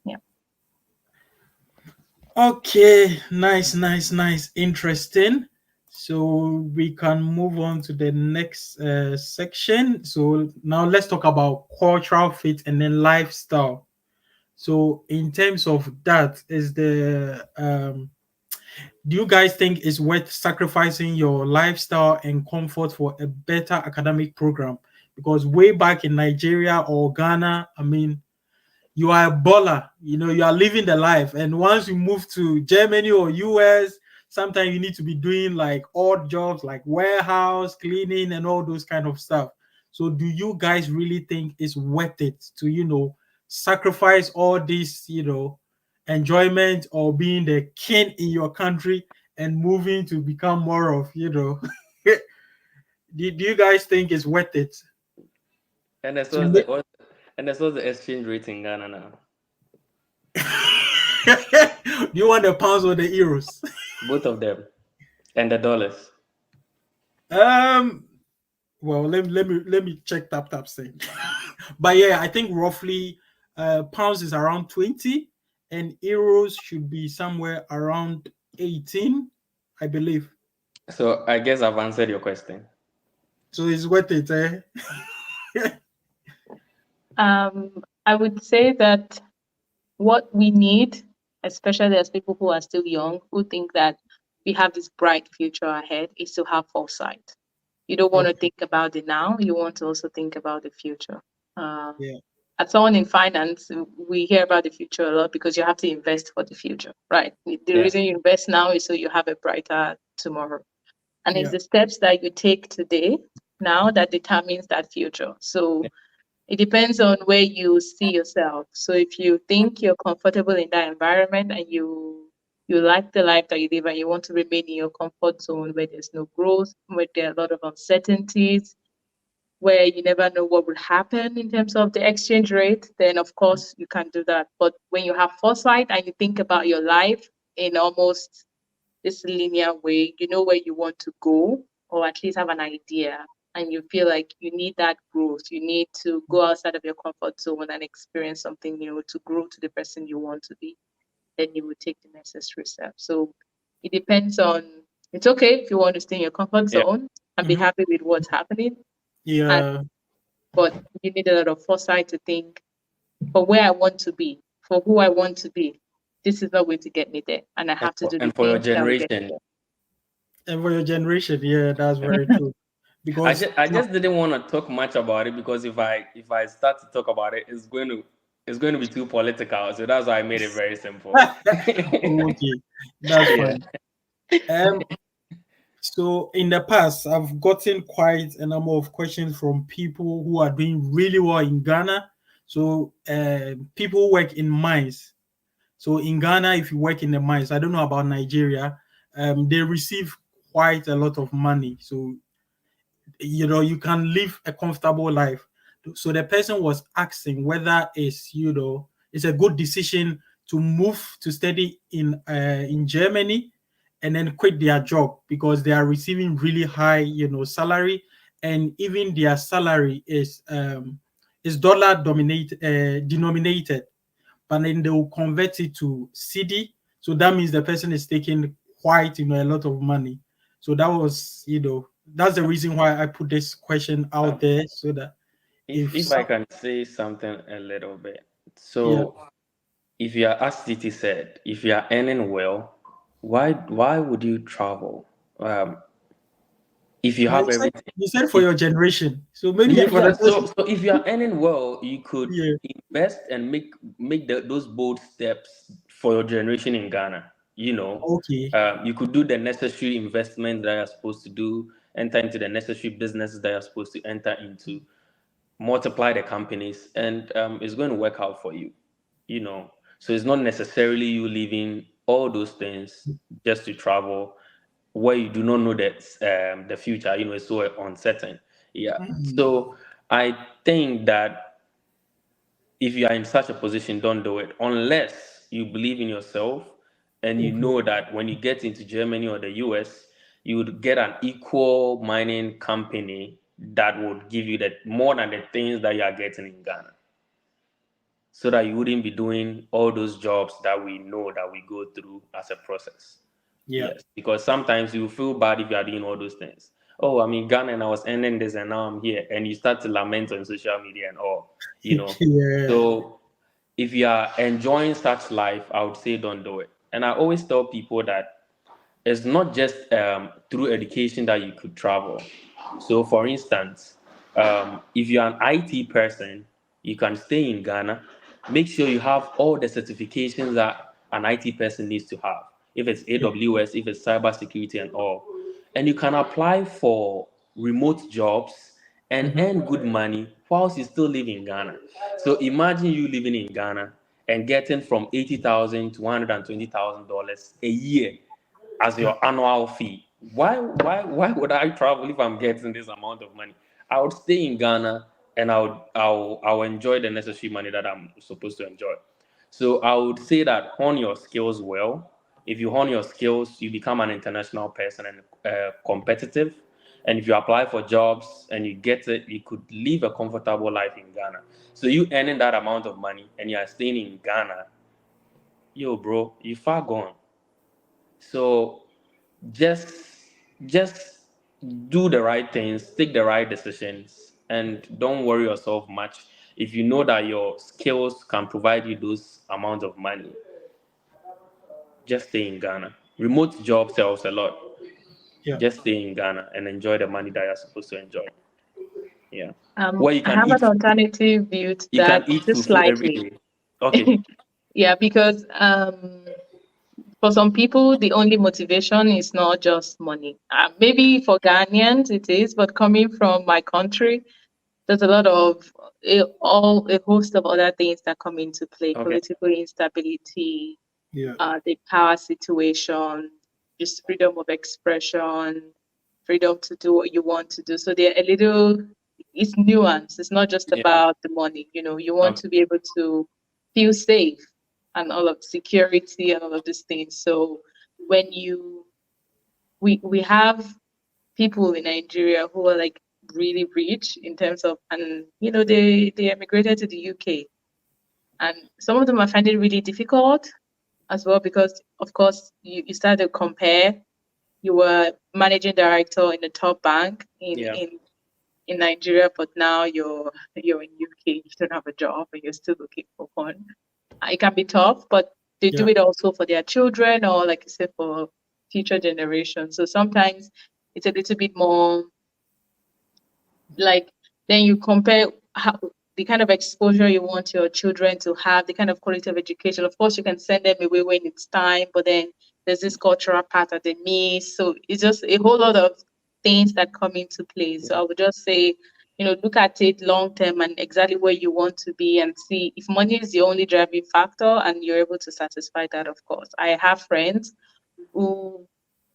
Yeah. Okay, nice, interesting. So we can move on to the next section. So now let's talk about cultural fit and then lifestyle. So in terms of that, is the do you guys think it's worth sacrificing your lifestyle and comfort for a better academic program? Because way back in Nigeria or Ghana, I mean, you are a baller, you are living the life. And once you move to Germany or US, sometimes you need to be doing like odd jobs like warehouse, cleaning, and all those kind of stuff. So do you guys really think it's worth it to, sacrifice all this, enjoyment or being the king in your country and moving to become more of, do you guys think it's worth it? And that's To what's the make... what, and that's what's the exchange rate in Ghana now. Do you want the pounds or the euros? Both of them, and the dollars. Um, well, let me check tap saying. But yeah, I think roughly pounds is around 20 and euros should be somewhere around 18, I believe. So I guess I've answered your question. So it's worth it, eh? I would say that what we need, especially as people who are still young, who think that we have this bright future ahead, is to have foresight. You don't want to Okay. think about the now, you want to also think about the future. Yeah. As someone in finance, we hear about the future a lot because you have to invest for the future, right? The Yeah. reason you invest now is so you have a brighter tomorrow. And it's Yeah. the steps that you take today now that determines that future. So it depends on where you see yourself. So if you think you're comfortable in that environment and you like the life that you live and you want to remain in your comfort zone where there's no growth, where there are a lot of uncertainties, where you never know what will happen in terms of the exchange rate, then of course you can do that. But when you have foresight and you think about your life in almost this linear way, you know where you want to go, or at least have an idea, and you feel like you need that growth. You need to go outside of your comfort zone and experience something new to grow to the person you want to be. Then you will take the necessary steps. So it depends on. It's okay if you want to stay in your comfort Yeah. zone and be Mhm. happy with what's happening, and Yeah. but you need a lot of foresight to think for where I want to be, for who I want to be. This is not going to get me there, and I And have to do the for your things that will get me generation. there. And for your generation, yeah, that's very true. Because I just didn't want to talk much about it because if I start to talk about it, it's going to be too political. So that's why I made it very simple. okay, that's Yeah. fine. Um, so in the past, I've gotten quite a number of questions from people who are doing really well in Ghana. So people who work in mines. So in Ghana, if you work in the mines, I don't know about Nigeria, they receive quite a lot of money. So you can live a comfortable life. So the person was asking whether it's a good decision to move to study in Germany and then quit their job because they are receiving really high salary, and even their salary is dollar denominated, but then they will convert it to CD. So that means the person is taking quite a lot of money. So that was that's the reason why I put this question out Um, there so that if if if I some, can say something a little bit, yeah, so if you are, as Titi said, if you are earning well, why would you travel? If you but have everything, you said for if your generation, so yeah, maybe for yeah. the So person, so if you are earning well, you could yeah, invest and make those bold steps for your generation in Ghana. Okay. You could do the necessary investment that you're supposed to do, enter into the necessary businesses that you're supposed to enter into, multiply the companies, and it's going to work out for you. So it's not necessarily you leaving all those things just to travel where you do not know that the future, is so uncertain. Yeah. So I think that if you are in such a position, don't do it unless you believe in yourself and you Okay. know that when you get into Germany or the US, you would get an equal mining company that would give you that more than the things that you are getting in Ghana, so that you wouldn't be doing all those jobs that we know that we go through as a process. Yeah. Yes, because sometimes you feel bad if you are doing all those things. Oh, I'm in Ghana and I was earning this and now I'm here, and you start to lament on social media and all. Yeah. So if you are enjoying such life, I would say don't do it. And I always tell people that it's not just through education that you could travel. So, for instance, if you're an IT person, you can stay in Ghana. Make sure you have all the certifications that an IT person needs to have. If it's Yeah. AWS, if it's cybersecurity, and all, and you can apply for remote jobs and Mm-hmm. earn good money whilst you still live in Ghana. So imagine you living in Ghana and getting from $80,000 to $120,000 a year as Yeah. your annual fee. Why would I travel if I'm getting this amount of money? I would stay in Ghana and I'll enjoy the necessary money that I'm supposed to enjoy. So I would say that hone your skills well. If you hone your skills, you become an international person and competitive. And if you apply for jobs and you get it, you could live a comfortable life in Ghana. So you earning that amount of money and you are staying in Ghana, yo, bro, you far gone. So just just do the right things, take the right decisions, and don't worry yourself much. If you know that your skills can provide you those amounts of money, just stay in Ghana. Remote job sells a lot. Yeah. Just stay in Ghana and enjoy the money that you're supposed to enjoy. Yeah. Where you I can have an eat alternative view to you can that, eat just fufu every slightly. day. Okay. Yeah, because for some people, the only motivation is not just money. Maybe for Ghanaians it is, but coming from my country, there's a lot of a host of other things that come into play: Okay. political instability, Yeah. the power situation, just freedom of expression, freedom to do what you want to do. So they're a little, it's nuanced. It's not just Yeah. about the money. You want Okay. to be able to feel safe and all of security and all of these things. So when we have people in Nigeria who are like really rich in terms of, and they emigrated to the UK, and some of them are finding it really difficult as well because of course you start to compare. You were managing director in a top bank Yeah. in Nigeria, but now you're in UK, you don't have a job and you're still looking for one. It can be tough, but they do Yeah. it also for their children or like you said for future generations. So sometimes it's a little bit more like, then you compare how, the kind of exposure you want your children to have, the kind of quality of education. Of course, you can send them away when it's time, but then there's this cultural part that they miss. So it's just a whole lot of things that come into play. So Yeah. I would just say, look at it long term and exactly where you want to be and see if money is the only driving factor and you're able to satisfy that, of course. I have friends who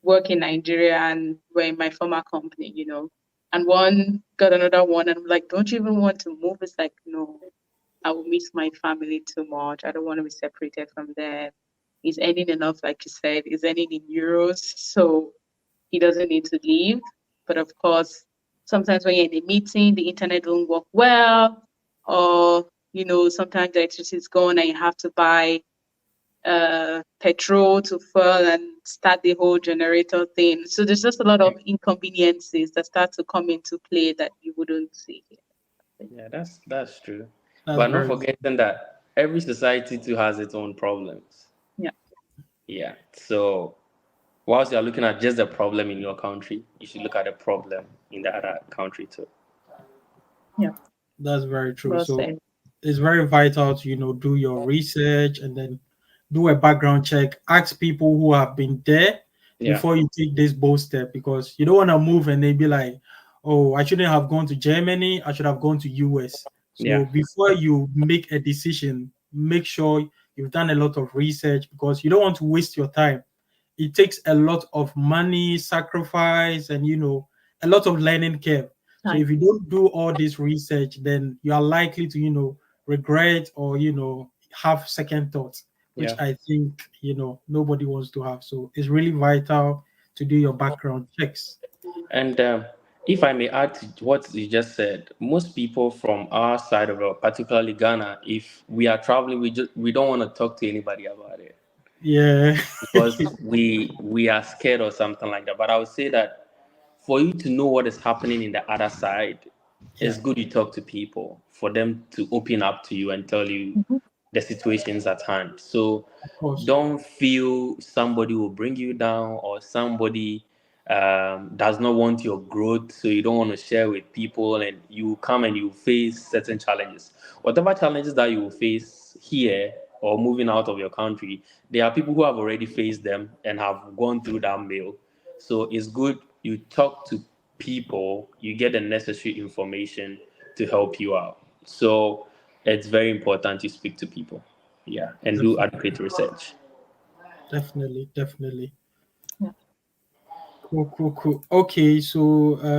work in Nigeria and were in my former company, and one got another one, and I'm like, don't you even want to move? It's like, no, I will miss my family too much. I don't want to be separated from them. He's earning enough, like you said, he's earning in euros, so he doesn't need to leave. But of course, sometimes when you're in a meeting, the internet don't work well, or sometimes the electricity is gone and you have to buy petrol to fuel and start the whole generator thing. So there's just a lot of inconveniences that start to come into play that you wouldn't see here. Yeah, that's true. That's But not very forgetting that every society too has its own problems. Yeah. Yeah. So whilst you're looking at just the problem in your country, you should look at the problem in the other country too. Yeah. that's very true. Well So said. it's very vital to do your research and then do a background check, ask people who have been there Yeah. before you take this bold step, because you don't want to move and they be like, oh, I shouldn't have gone to Germany, I should have gone to US. Yeah. So before you make a decision, make sure you've done a lot of research, because you don't want to waste your time. It takes a lot of money, sacrifice, and a lot of learning curve. So Time. if you don't do all this research, then you are likely to regret, or have second thoughts, which Yeah. I think nobody wants to have. So it's really vital to do your background checks. And if I may add to what you just said, most people from our side of it, particularly Ghana, if we are traveling, we don't want to talk to anybody about it Yeah. because we are scared or something like that. But I would say that for you to know what is happening in the other side, Yeah, it's good you talk to people for them to open up to you and tell you Mhm. the situations at hand. So of course. don't feel somebody will bring you down or somebody does not want your growth, so you don't want to share with people, and you come and you face certain challenges. Whatever challenges that you will face here or moving out of your country, there are people who have already faced them and have gone through that mill. So it's good you talk to people, you get the necessary information to help you out. So it's very important you speak to people. Yeah, and do Definitely, adequate research. definitely, definitely. Yeah. Cool, cool, cool. Okay, so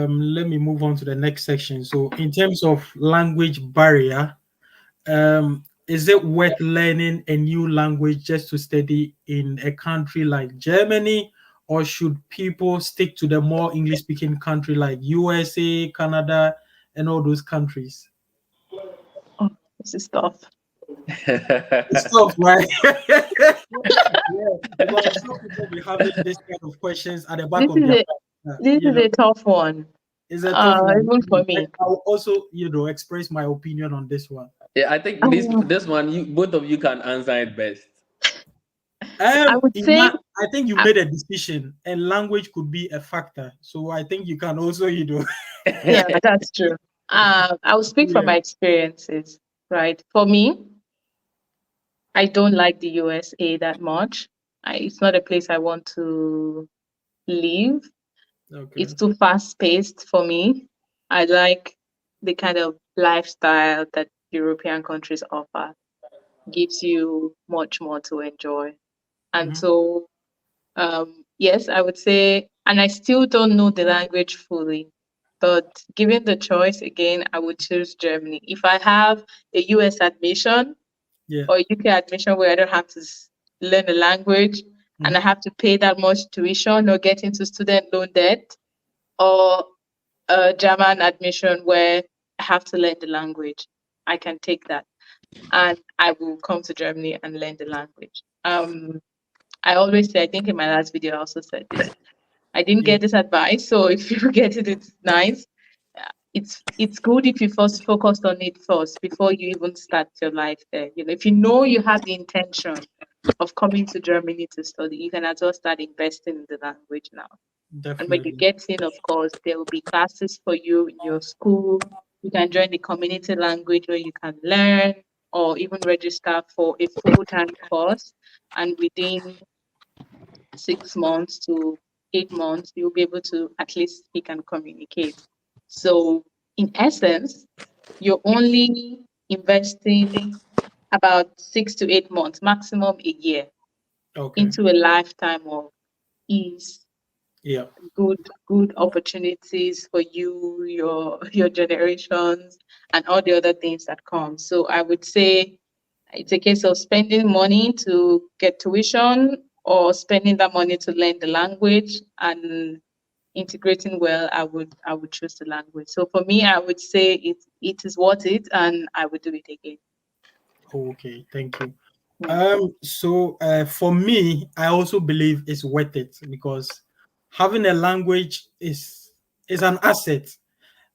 let me move on to the next section. So in terms of language barrier, is it worth learning a new language just to study in a country like Germany, or should people stick to the more English speaking country like USA, Canada, and all those countries? Oh, this is tough. It's tough, right? Yeah, because I'm sure people will be having this kind of questions at the back This of is their a mind. this is a tough one. It's a tough one. Even for And me. I will also, express my opinion on this one. Yeah, I think Um, this one you both of you can answer it best. I would say, I think you uh, made a decision, and language could be a factor. So I think you can also, yeah, that's true. I will speak from yeah, my experiences, right? For me, I don't like the USA that much. It's not a place I want to live. okay, It's too fast paced for me. I like the kind of lifestyle that European countries offer. Gives you much more to enjoy. And hmm, so, yes, I would say, and I still don't know the language fully, but given the choice again, I would choose Germany. If I have a US admission yeah, or a UK admission where I don't have to learn the language and I hmm, have to pay that much tuition or get into student loan debt, or a German admission where I have to learn the language, I can take that and I will come to Germany and learn the language. I always say, I think in my last video I also said this. I didn't yeah, get this advice, so if you get it, it's nice. It's good if you first focus on it first before you even start your life there. If you know you have the intention of coming to Germany to study, you can as well start investing in the language now. And when you definitely. get in, of course, there will be classes for you in your school. You can join the community language where you can learn or even register for a full-time course. And within 6 months to 8 months, you'll be able to at least speak and communicate. So, in essence, you're only investing about 6 to 8 months, maximum a year, Okay, into a lifetime of ease, yeah, good opportunities for you, your generations, and all the other things that come. So I would say it's a case of spending money to get tuition or spending that money to learn the language and integrating well. I would choose the language. So for me, I would say it is worth it and I would do it again. okay, thank you. Yeah. So for me, I also believe it's worth it, because having a language is an asset.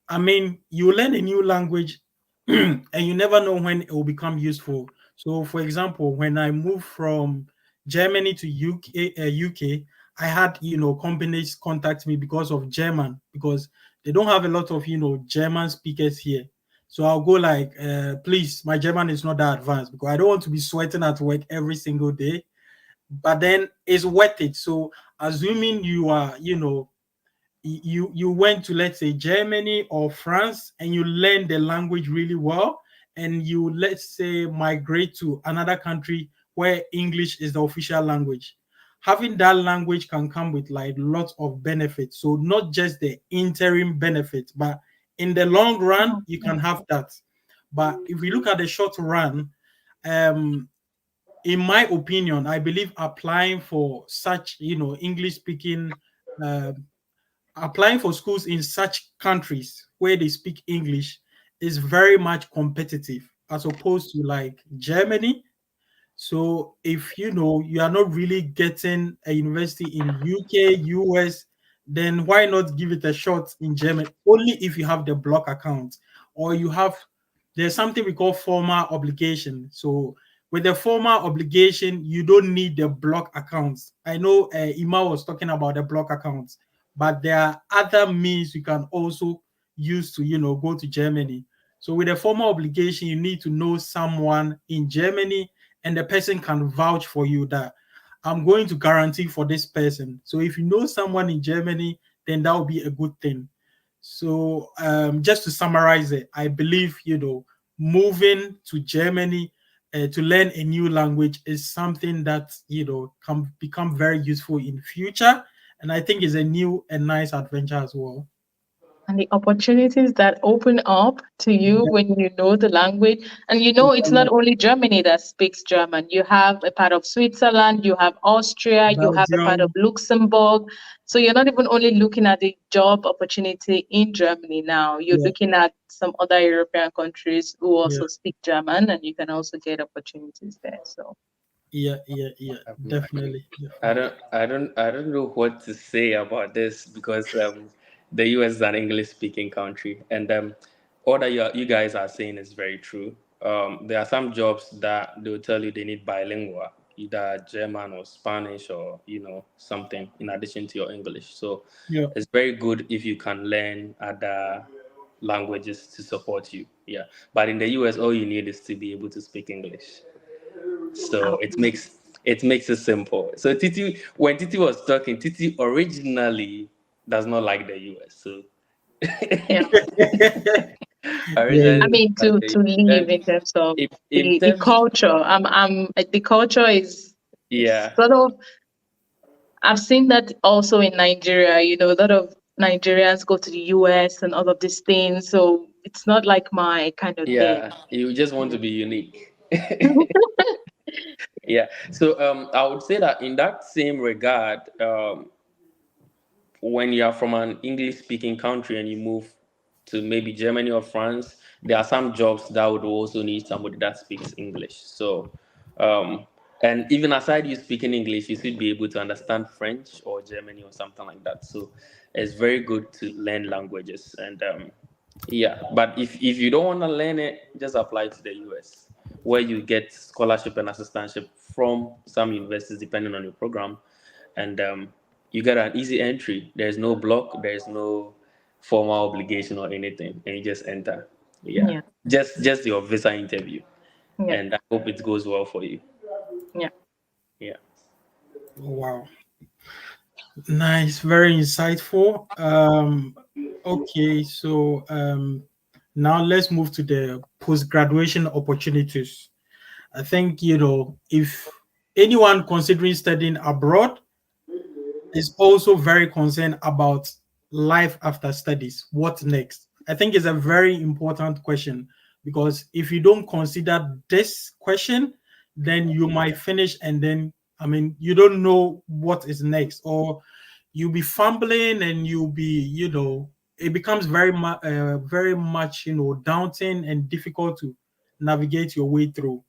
I mean, you learn a new language and you never know when it will become useful. So, for example, when I moved from Germany to UK, I had, companies contact me because of German, because they don't have a lot of, German speakers here. So I'll go like, please, my German is not that advanced because I don't want to be sweating at work every single day. But then it's worth it. So assuming you are, you went to, let's say, Germany or France, and you learn the language really well, and you, let's say, migrate to another country where English is the official language. Having that language can come with like lots of benefits. So not just the interim benefits, but in the long run you can have that. But if we look at the short run, um in my opinion, I believe applying for such, English speaking, applying for schools in such countries where they speak English is very much competitive as opposed to like Germany. So if you are not really getting a university in UK, US, then why not give it a shot in Germany? Only if you have the block account, or there's something we call formal obligation. So with the formal obligation, you don't need the block accounts. I know Ima was talking about the block accounts, but there are other means you can also use to go to Germany. So with a formal obligation, you need to know someone in Germany, and the person can vouch for you that I'm going to guarantee for this person. So if you know someone in Germany, then that would be a good thing. So just to summarize it, I believe moving to Germany to learn a new language is something that can become very useful in future, and I think is a new and nice adventure as well. And the opportunities that open up to you Yeah, when you know the language. And it's not only Germany that speaks German. You have a part of Switzerland, you have Austria, you have a part of Belgium. Luxembourg. So you're not even only looking at the job opportunity in Germany now, you're Yeah, looking at some other European countries who yeah, also speak German, and you can also get opportunities there. So yeah. Um, Definitely, I definitely. don't, I don't, I don't know what to say about this because the U.S. is an English-speaking country, and all that you guys are saying is very true. There are some jobs that they'll tell you they need bilingual, either German or Spanish or something in addition to your English. So Yeah, it's very good if you can learn other languages to support you. Yeah, but in the U.S., all you need is to be able to speak English. So I'll, it makes it simple. So Titi, when Titi was talking, Titi originally does not like the US. So yeah. yeah, I originally mean, like to the live and in terms of if in the terms culture. The culture is yeah sort of. I've seen that also in Nigeria. A lot of Nigerians go to the US and all of these things. So it's not like my kind of thing. yeah you just want to be unique. Yeah. So I would say that in that same regard, when you are from an English speaking country and you move to maybe Germany or France, there are some jobs that would also need somebody that speaks English. So, and even aside you speaking English, you should be able to understand French or Germany or something like that. So, it's very good to learn languages. And yeah, but if you don't want to learn it, just apply to the US, where you get scholarship and assistantship from some universities depending on your program, and you get an easy entry. There's no block. There's no formal obligation or anything, and you just enter. Yeah, Yeah, just your visa interview, yeah, and I hope it goes well for you. yeah. Yeah. wow, nice, very insightful. Okay, so now let's move to the post graduation opportunities. I think if anyone considering studying abroad is also very concerned about life after studies. What next? I think it's a very important question, because if you don't consider this question, then you might finish and then, I mean, you don't know what is next, or you'll be fumbling and you'll be, it becomes very much, daunting and difficult to navigate your way through.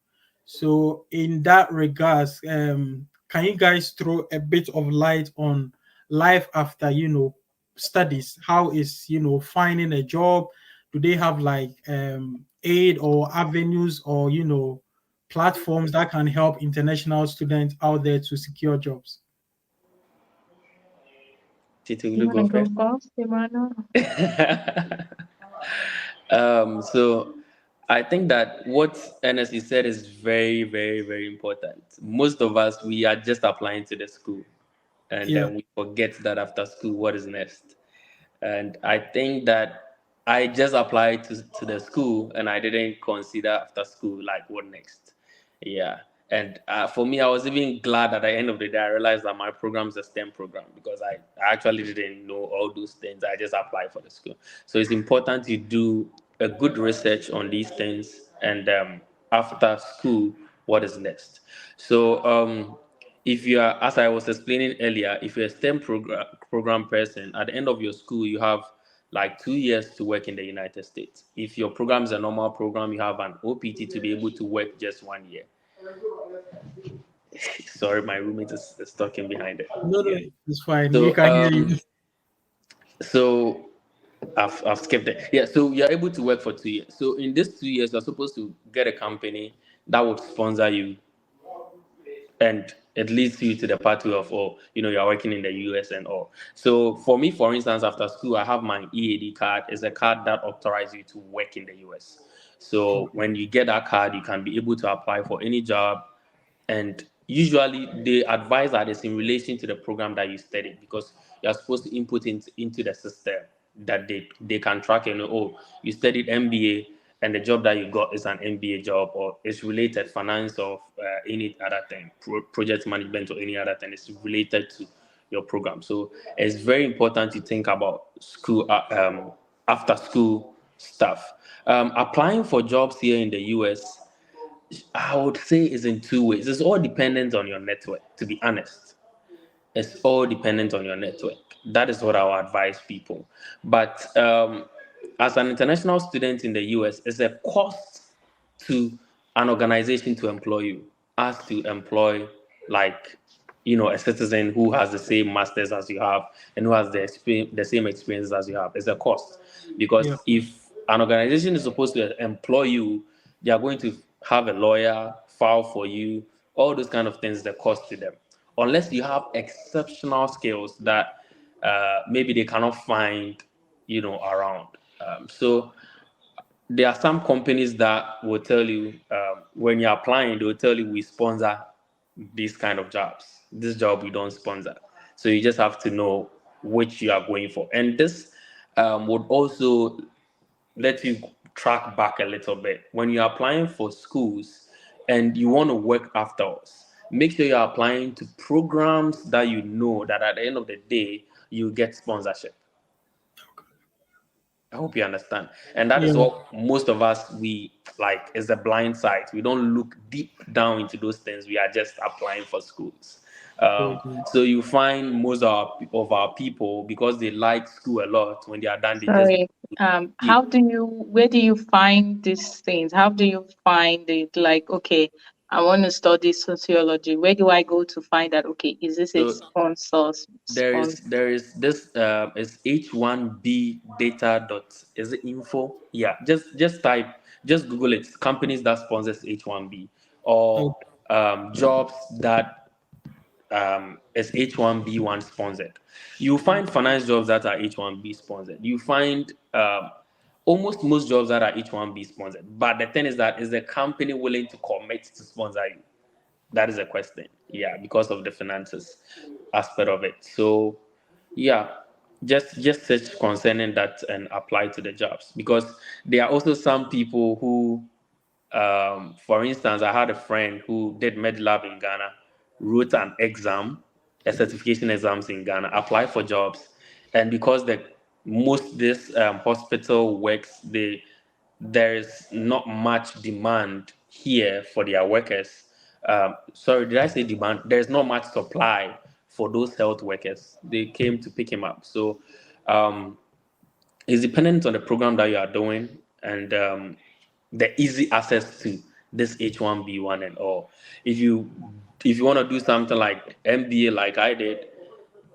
So in that regards, can you guys throw a bit of light on life after studies? How is finding a job? Do they have like aid or avenues, or platforms that can help international students out there to secure jobs? Titi, will You you want to go go first? first, Emmanuel? So I think that what Ernest you said is very, very, very important. Most of us we are just applying to the school, and Yeah. then we forget that after school, what is next? And I think that I just applied to the school and I didn't consider after school like what next. Yeah. And for me, I was even glad at the end of the day I realized that my program is a STEM program because I actually didn't know all those things. I just applied for the school. So it's important to do a good research on these things and after school, what is next. So if you are, as I was explaining earlier, if you're a STEM program person, at the end of your school, you have like 2 years to work in the United States. If your program is a normal program, you have an OPT to be able to work just 1 year. Sorry, my roommate is talking behind it. No, no, Yeah. it's fine. We So can hear you. so I've skipped it. Yeah. So you're able to work for 2 years. So in these 2 years, you're supposed to get a company that would sponsor you and it leads you to the pathway of, oh, you're working in the US and all. So for me, for instance, after school, I have my EAD card. It's a card that authorizes you to work in the US. So when you get that card, you can be able to apply for any job, and usually they advise that it's in relation to the program that you studied because you're supposed to input into the system that they can track and know, oh, you studied MBA and the job that you got is an MBA job or it's related finance or any other thing, project management or any other thing. It's related to your program. So it's very important to think about school after school stuff. Applying for jobs here in the US, I would say is in two ways. It's all dependent on your network, to be honest. It's all dependent on your network. That is what I would advise people. But as an international student in the US, it's a cost to an organization to employ you as to employ like a citizen who has the same masters as you have and who has the same experience as you have. It's a cost Yeah. because if an organization is supposed to employ you, they are going to have a lawyer file for you. All those kind of things, the cost to them, unless you have exceptional skills that maybe they cannot find around. So there are some companies that will tell you when you're applying, they will tell you we sponsor these kind of jobs. This job we don't sponsor. So you just have to know which you are going for. And this would also let you track back a little bit. When you're applying for schools and you want to work afterwards, make sure you're applying to programs that you know that at the end of the day, you get sponsorship. I hope you understand. And that is Yeah. what most of us we like is a blind sight. We don't look deep down into those things. We are just applying for schools. Okay. So you find most of our people because they like school a lot. When they are done, they just Sorry. keep. Where do you find these things? How do you find it? Like, okay, I want to study sociology. Where do I go to find that? Okay, is this a So sponsor? there is this is H1B data dot is it info? Yeah, just type just Google it. Companies that sponsors H1B or Okay. jobs that is H1B1 sponsored. You find finance jobs that are H1B sponsored. You find almost most jobs that are H1B sponsored. But the thing is that is the company willing to commit to sponsor you? That is a question. Yeah, because of the finances aspect of it. So yeah, just search concerning that and apply to the jobs because there are also some people who for instance, I had a friend who did MedLab in Ghana, wrote an exam, a certification exams in Ghana, applied for jobs, and because most this hospital works, there is not much demand here for their workers. Sorry, did I say demand? There's not much supply for those health workers. They came to pick him up. So um, it's dependent on the program that you are doing and the easy access to this H1B1 and all. If you want to do something like MBA like I did,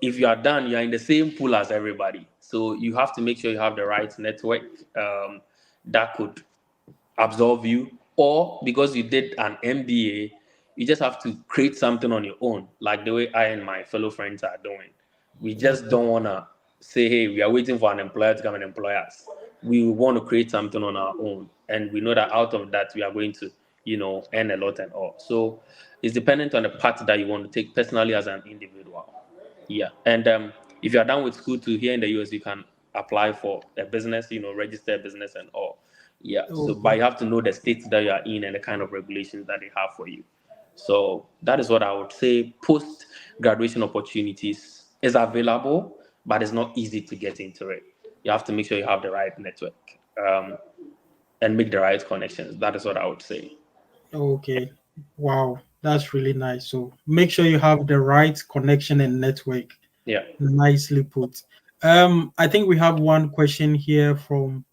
if you are done, you're in the same pool as everybody. So you have to make sure you have the right network that could absorb you, or because you did an MBA, you just have to create something on your own, like the way I and my fellow friends are doing. We just Okay. don't want to say, hey, we are waiting for an employer to come and employ us. we want to create something on our own, and we know that out of that we are going to, earn a lot and all. So it's dependent on the path that you want to take personally as an individual. Yeah, and if you are done with school to here in the US, you can apply for a business, register a business and all. Yeah, so but Okay. you have to know the states that you are in and the kind of regulations that they have for you. So that is what I would say. Post graduation opportunities is available, but it's not easy to get into it. You have to make sure you have the right network, and make the right connections. That is what I would say. Okay. Wow, that's really nice. So make sure you have the right connection and network. Yeah. Nicely put. I think we have one question here from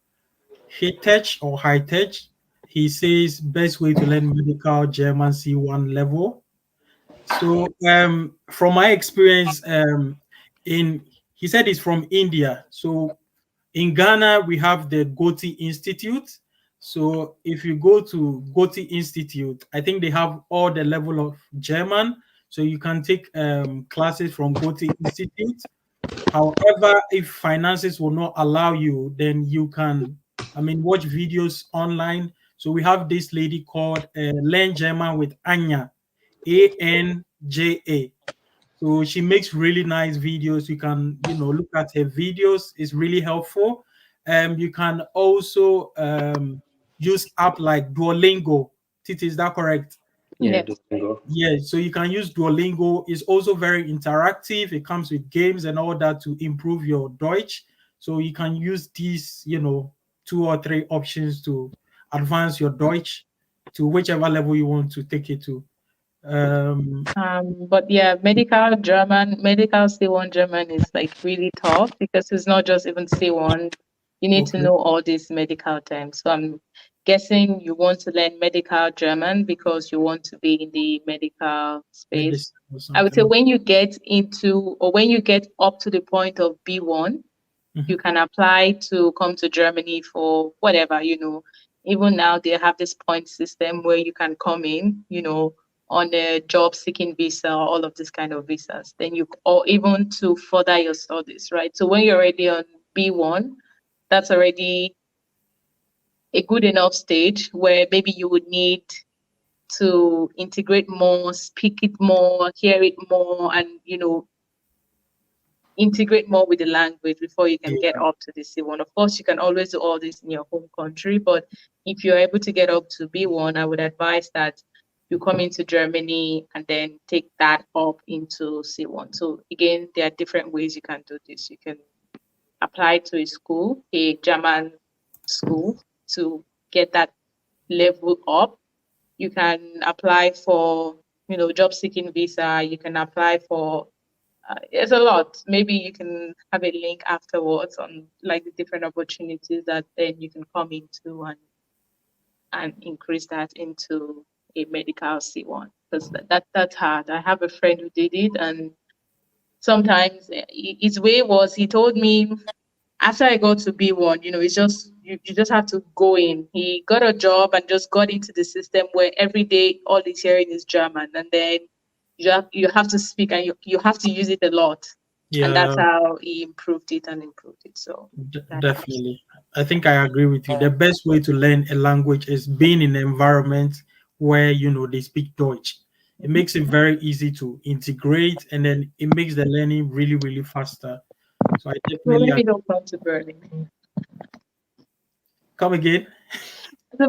Hitech or Hightech. He says best way to learn medical German C1 level. So from my experience, in he said he's from India. So in Ghana, we have the Goti Institute. So if you go to Goti Institute, I think they have all the level of German. So you can take classes from Goti Institute. However, if finances will not allow you, then you can, watch videos online. So we have this lady called Learn German with Anya, Anja. So she makes really nice videos. You can, look at her videos. It's really helpful. You can also use app like Duolingo. Titi, is that correct? Yeah, Yes. Duolingo. Yeah, so you can use Duolingo. It's also very interactive. It comes with games and all that to improve your Deutsch. So you can use these, two or three options to advance your Deutsch to whichever level you want to take it to. But yeah, medical C1 German is like really tough because it's not just even C1. You need to Okay. know all these medical terms. So I'm guessing you want to learn medical German because you want to be in the medical space. Medicine or I would say something. when you get into or when you get up to the point of B1, Mhm. you can apply to come to Germany for whatever, Even now, they have this point system where you can come in, on a job seeking visa, all of this kind of visas. Then or even to further your studies, right? So when you're already on B1, that's already a good enough stage where maybe you would need to integrate more, speak it more, hear it more, and, integrate more with the language before you can get Yeah. up to the C1. Of course, you can always do all this in your home country, but if you're able to get up to B1, I would advise that you come into Germany and then take that up into C1. So again, there are different ways you can do this. You can apply to a school, a German school, to get that level up. You can apply for, job seeking visa. You can apply for it's a lot. Maybe you can have a link afterwards on like the different opportunities that then you can come into and increase that into a medical C1 because that's hard. I have a friend who did it, and sometimes his way was he told me after I got to B1, it's just you just have to go in. He got a job and just got into the system where every day all he's hearing is German, and then you have to speak and you have to use it a lot, and that's Yeah, how he improved it and improved it. So that helps. definitely. I think I agree with you. The best way to learn a language is being in an environment where they speak Deutsch. It makes it very easy to integrate, and then it makes the learning really, really faster. So I So definitely maybe agree. don't come to Berlin. Come again.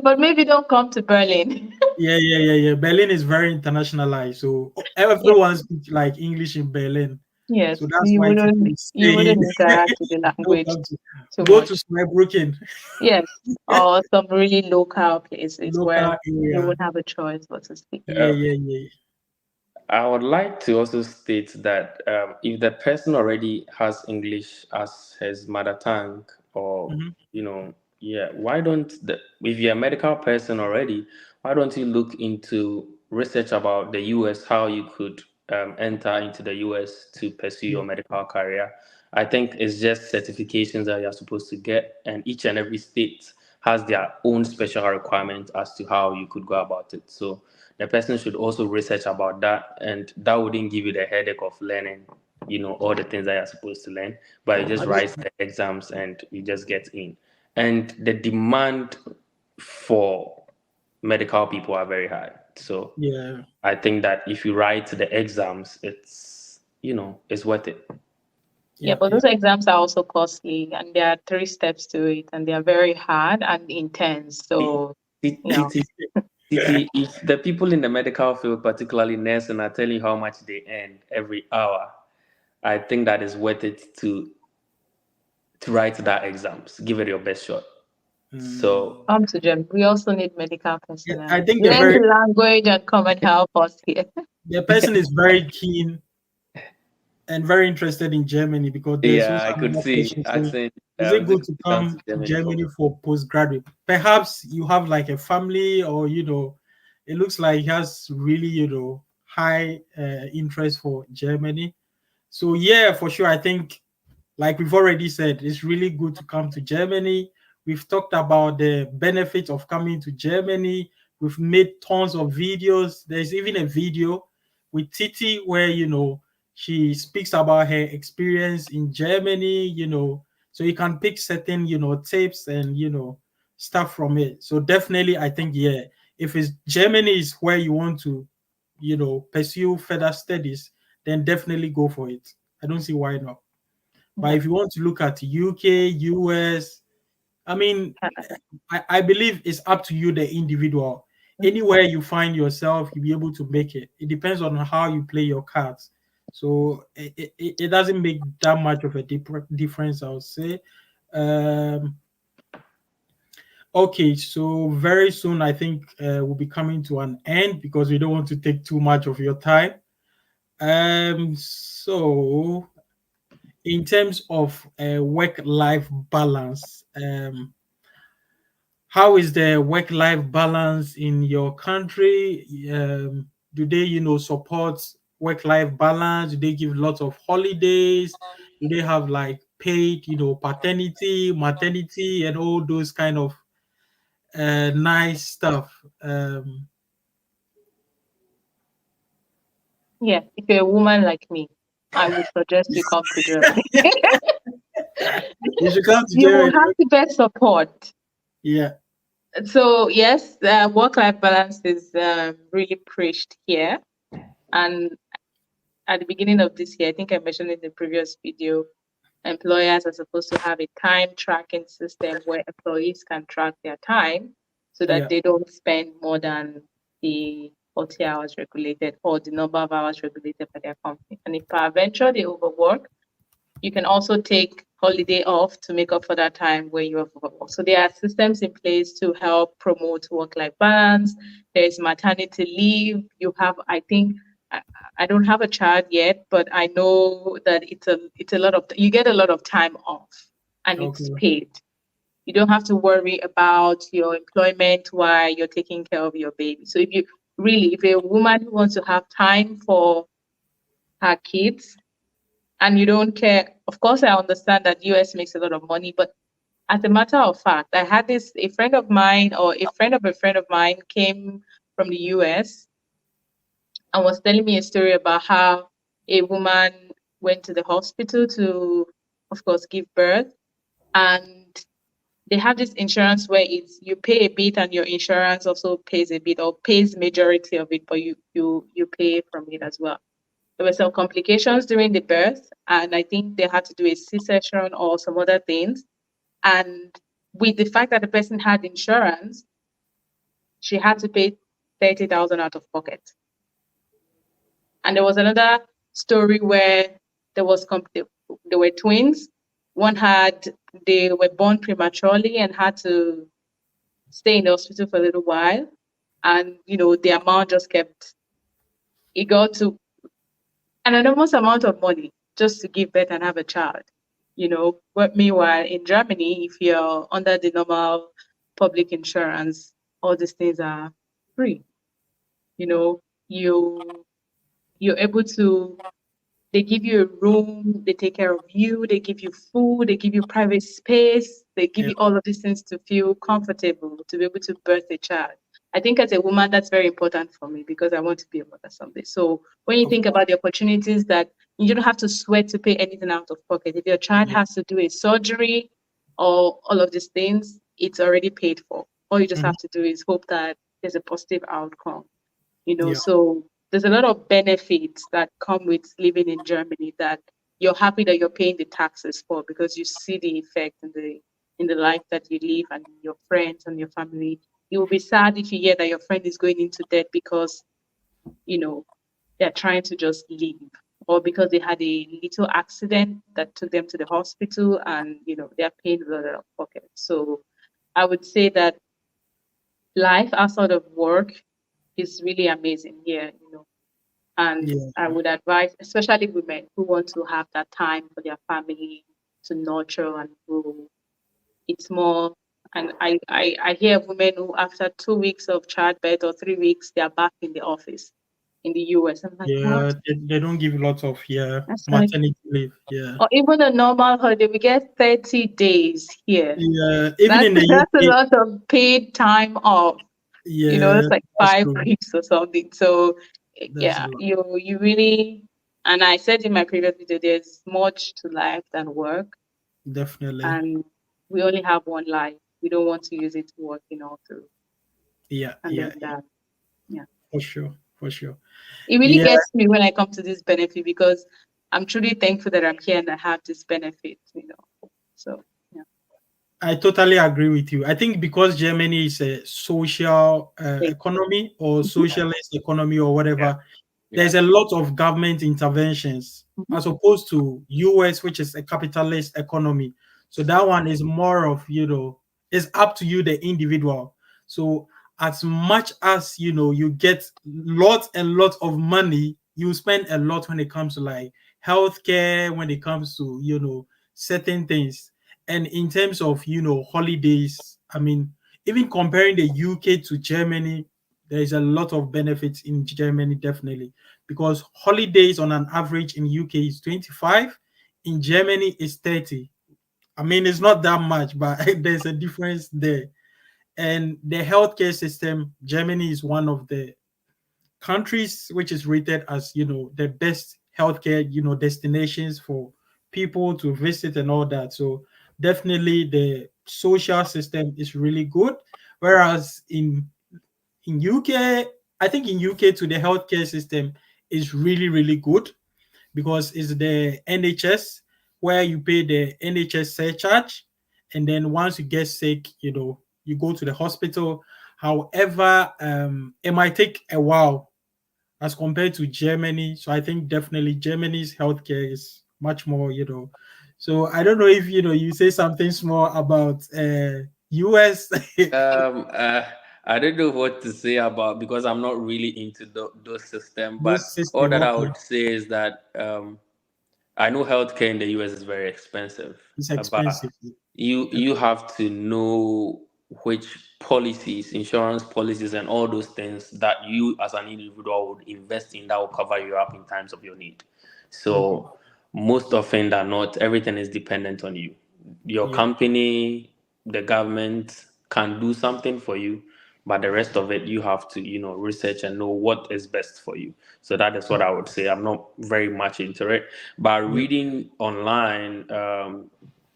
But maybe don't come to Berlin. Yeah, yeah, yeah, yeah. Berlin is very internationalized, so Yeah. everyone speaks like English in Berlin. So Yes, that's you why Titi wouldn't is you saying, wouldn't interact with the "Don't language come to too go to much. Zweibrücken, Yes, or some really local places where local you area." won't have a choice but to speak. Yeah, yeah, yeah. I would like to also state that if the person already has English as his mother tongue, or Mhm. yeah, why don't if you're a medical person already, why don't you look into research about the US, how you could enter into the US to pursue Yeah. your medical career? I think it's just certifications that you're supposed to get, and each and every state has their own special requirement as to how you could go about it. So the person should also research about that, and that wouldn't give you the headache of learning, all the things that you're supposed to learn, but you just That's write the exams and you just get in. and the demand for medical people are very high. So Yeah. I think that if you write the exams, it's it's worth it. Yeah, Yeah. but Yeah. those exams are also costly, and there are 3 steps to it, and they are very hard and intense. So, If the people in the medical field, particularly nursing, are telling you how much they earn every hour, I think that is worth it to write that exams. Give it your best shot. So come to Gem. We also need medical Yeah, I personnel. think Learn the language and come and help us here. the person is very keen and very interested in Germany, because there's yeah, also I could another see question saying, accent. is it Is it good good to to come to come to Germany for? Germany for postgraduate? Perhaps you have like a family, or it looks like he has really high interest for Germany. So yeah, for sure, I think, like we've already said, it's really good to come to Germany. We've talked about the benefits of coming to Germany. We've made tons of videos. There's even a video with Titi where, she speaks about her experience in Germany, so you can pick certain, tips and, stuff from it. So definitely, I think, yeah, if it's Germany is where you want to, pursue further studies, then definitely go for it. I don't see why not. But Yeah. if you want to look at UK, US, I mean, I believe it's up to you, the individual. Anywhere you find yourself, you'll be able to make it. It depends on how you play your cards. So it doesn't make that much of a difference, I would say. Um, okay, so very soon, I think we'll be coming to an end because we don't want to take too much of your time. So in terms of work-life balance, how is the work-life balance in your country? Do they, support work-life balance? Do they give lots of holidays? Do they have like paid, paternity, maternity, and all those kind of nice stuff? Yeah, if you're a woman like me, I would suggest you come to Germany. You should come to You will Germany. have the best support. Yeah, So yes, work-life balance is really preached here. And at the beginning of this year, I think I mentioned in the previous video, employers are supposed to have a time tracking system where employees can track their time so that yeah, they don't spend more than the 40 hours regulated or the number of hours regulated by their company. And if peradventure they overwork, you can also take holiday off to make up for that time where you have overworked. So there are systems in place to help promote work-life balance. There's maternity leave. You have, I think, I don't have a child yet, but I know that it's a lot of, you get a lot of time off and it's okay, paid. You don't have to worry about your employment while you're taking care of your baby. So if you're a woman who wants to have time for her kids, and you don't care. Of course, I understand that US makes a lot of money, but as a matter of fact, I had a friend of mine or a friend of a friend of mine came from the US and was telling me a story about how a woman went to the hospital to, of course, give birth. And they have this insurance where it's you pay a bit and your insurance also pays a bit or pays majority of it, but you pay from it as well. There were some complications during the birth, and I think they had to do a C-section or some other things. And with the fact that the person had insurance, she had to pay 30,000 out of pocket. And there was another story where there were twins. They were born prematurely and had to stay in the hospital for a little while. And, the amount just it got to an enormous amount of money just to give birth and have a child. But meanwhile, in Germany, if you're under the normal public insurance, all these things are free. You know, you you're able to they give you a room, they take care of you, they give you food, they give you private space, they give yeah, you all of these things to feel comfortable, to be able to birth a child. I think as a woman, that's very important for me because I want to be a mother someday. So when you of think about the opportunities that you don't have to sweat to pay anything out of pocket. If your child yeah, has to do a surgery or all of these things, it's already paid for. All you just Mhm. have to do is hope that there's a positive outcome. Yeah. So there's a lot of benefits that come with living in Germany that you're happy that you're paying the taxes for, because you see the effect in the life that you live and your friends and your family. You will be sad if you hear that your friend is going into debt because they're trying to just leave, or because they had a little accident that took them to the hospital, and they're paying a lot out of pocket. So I would say that life outside of work is really amazing here. And Yeah. I would advise, especially women who want to have that time for their family to nurture and grow. It's more, and I hear women who, after 2 weeks of childbirth or 3 weeks, they are back in the office in the US. I'm like, what? Yeah. They don't give lots of That's like, maternity leave. Yeah. or even a normal holiday, we get 30 days here. Yeah. Even That's in the that's a UK. lot of paid time off. Yeah. It's like That's 5 true. weeks or something. So That's a yeah, lot. you really, and I said in my previous video, there's much to life than work, Definitely. and we only have one life. We don't want to use it to work all through. Yeah. And Yeah. then that, yeah. For sure. For sure. It really Yeah. gets me when I come to this benefit, because I'm truly thankful that I'm here and I have this benefit. So yeah. I totally agree with you. I think because Germany is a social Thank economy or you. socialist economy or Yeah. whatever, Yeah. there's a lot of government interventions Mhm. as opposed to US, which is a capitalist economy. So that one is more of, it's up to you, the individual. So as much as, you get lots and lots of money, you spend a lot when it comes to like healthcare, when it comes to, certain things. And in terms of, holidays, I mean, even comparing the UK to Germany, there is a lot of benefits in Germany, definitely, because holidays on an average in UK is 25, in Germany is 30. I mean, it's not that much, but there's a difference there. And the healthcare system, Germany is one of the countries which is rated as the best healthcare destinations for people to visit and all that. So definitely the social system is really good, whereas in UK, I think in UK to the healthcare system is really really good, because it's the NHS where you pay the NHS surcharge, and then once you get sick, you go to the hospital. However, it might take a while as compared to Germany. So I think definitely Germany's healthcare is much more. So I don't know if you say something small about US. Um, uh, I don't know what to say about, because I'm not really into those systems. But Those all system, that I okay, would say is that I know healthcare in the US is very expensive, it's but expensive. you have to know which policies, insurance policies, and all those things that you as an individual would invest in that will cover you up in times of your need. Okay. So most often than not, everything is dependent on you. Your Yeah. company, the government can do something for you, but the rest of it you have to research and know what is best for you. So that is what I would say. I'm not very much into it, but Yeah. reading online,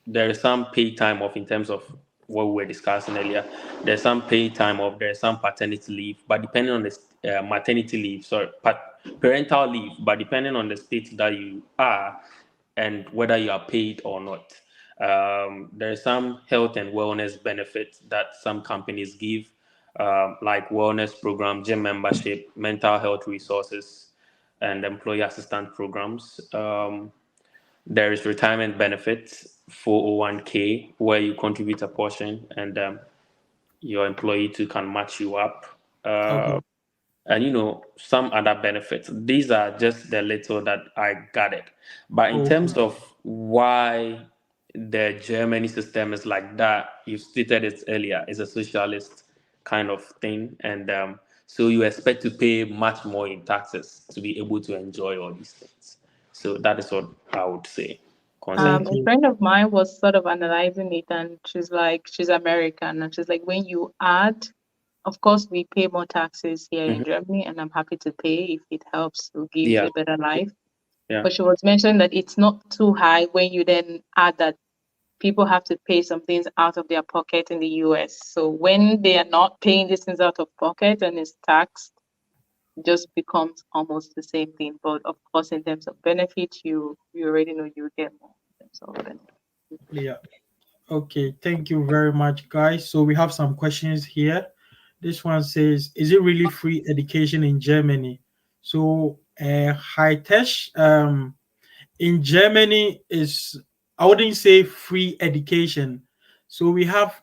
there is some paid time off in terms of what we were discussing earlier. There's some paid time off, there's some paternity leave, but depending on the maternity leave, sorry, parental leave, but depending on the state that you are and whether you are paid or not. There's some health and wellness benefits that some companies give, like wellness program, gym membership, mental health resources, and employee assistance programs. There is retirement benefits, 401k, where you contribute a portion and your employee too can match you up. Okay. And some other benefits. These are just the little that I gathered. But in Okay. terms of why the Germany system is like that, you stated it earlier, it's a socialist kind of thing. And so you expect to pay much more in taxes to be able to enjoy all these things. So that is what I would say concerning. A Okay. friend of mine was sort of analyzing it, and she's like, she's American, and she's like, when you add, of course, we pay more taxes here in Mhm. Germany, and I'm happy to pay if it helps to give Yeah, a better life. yeah. But she was mentioning that it's not too high when you then add that people have to pay some things out of their pocket in the US. So when they are not paying these things out of pocket and it's taxed, it just becomes almost the same thing. But of course, in terms of benefit, you already know you get more in terms of benefit. Yeah. Okay. Thank you very much, guys. So we have some questions here. This one says, "Is it really free education in Germany?" So, Hitesh, in Germany is, I wouldn't say free education. So we have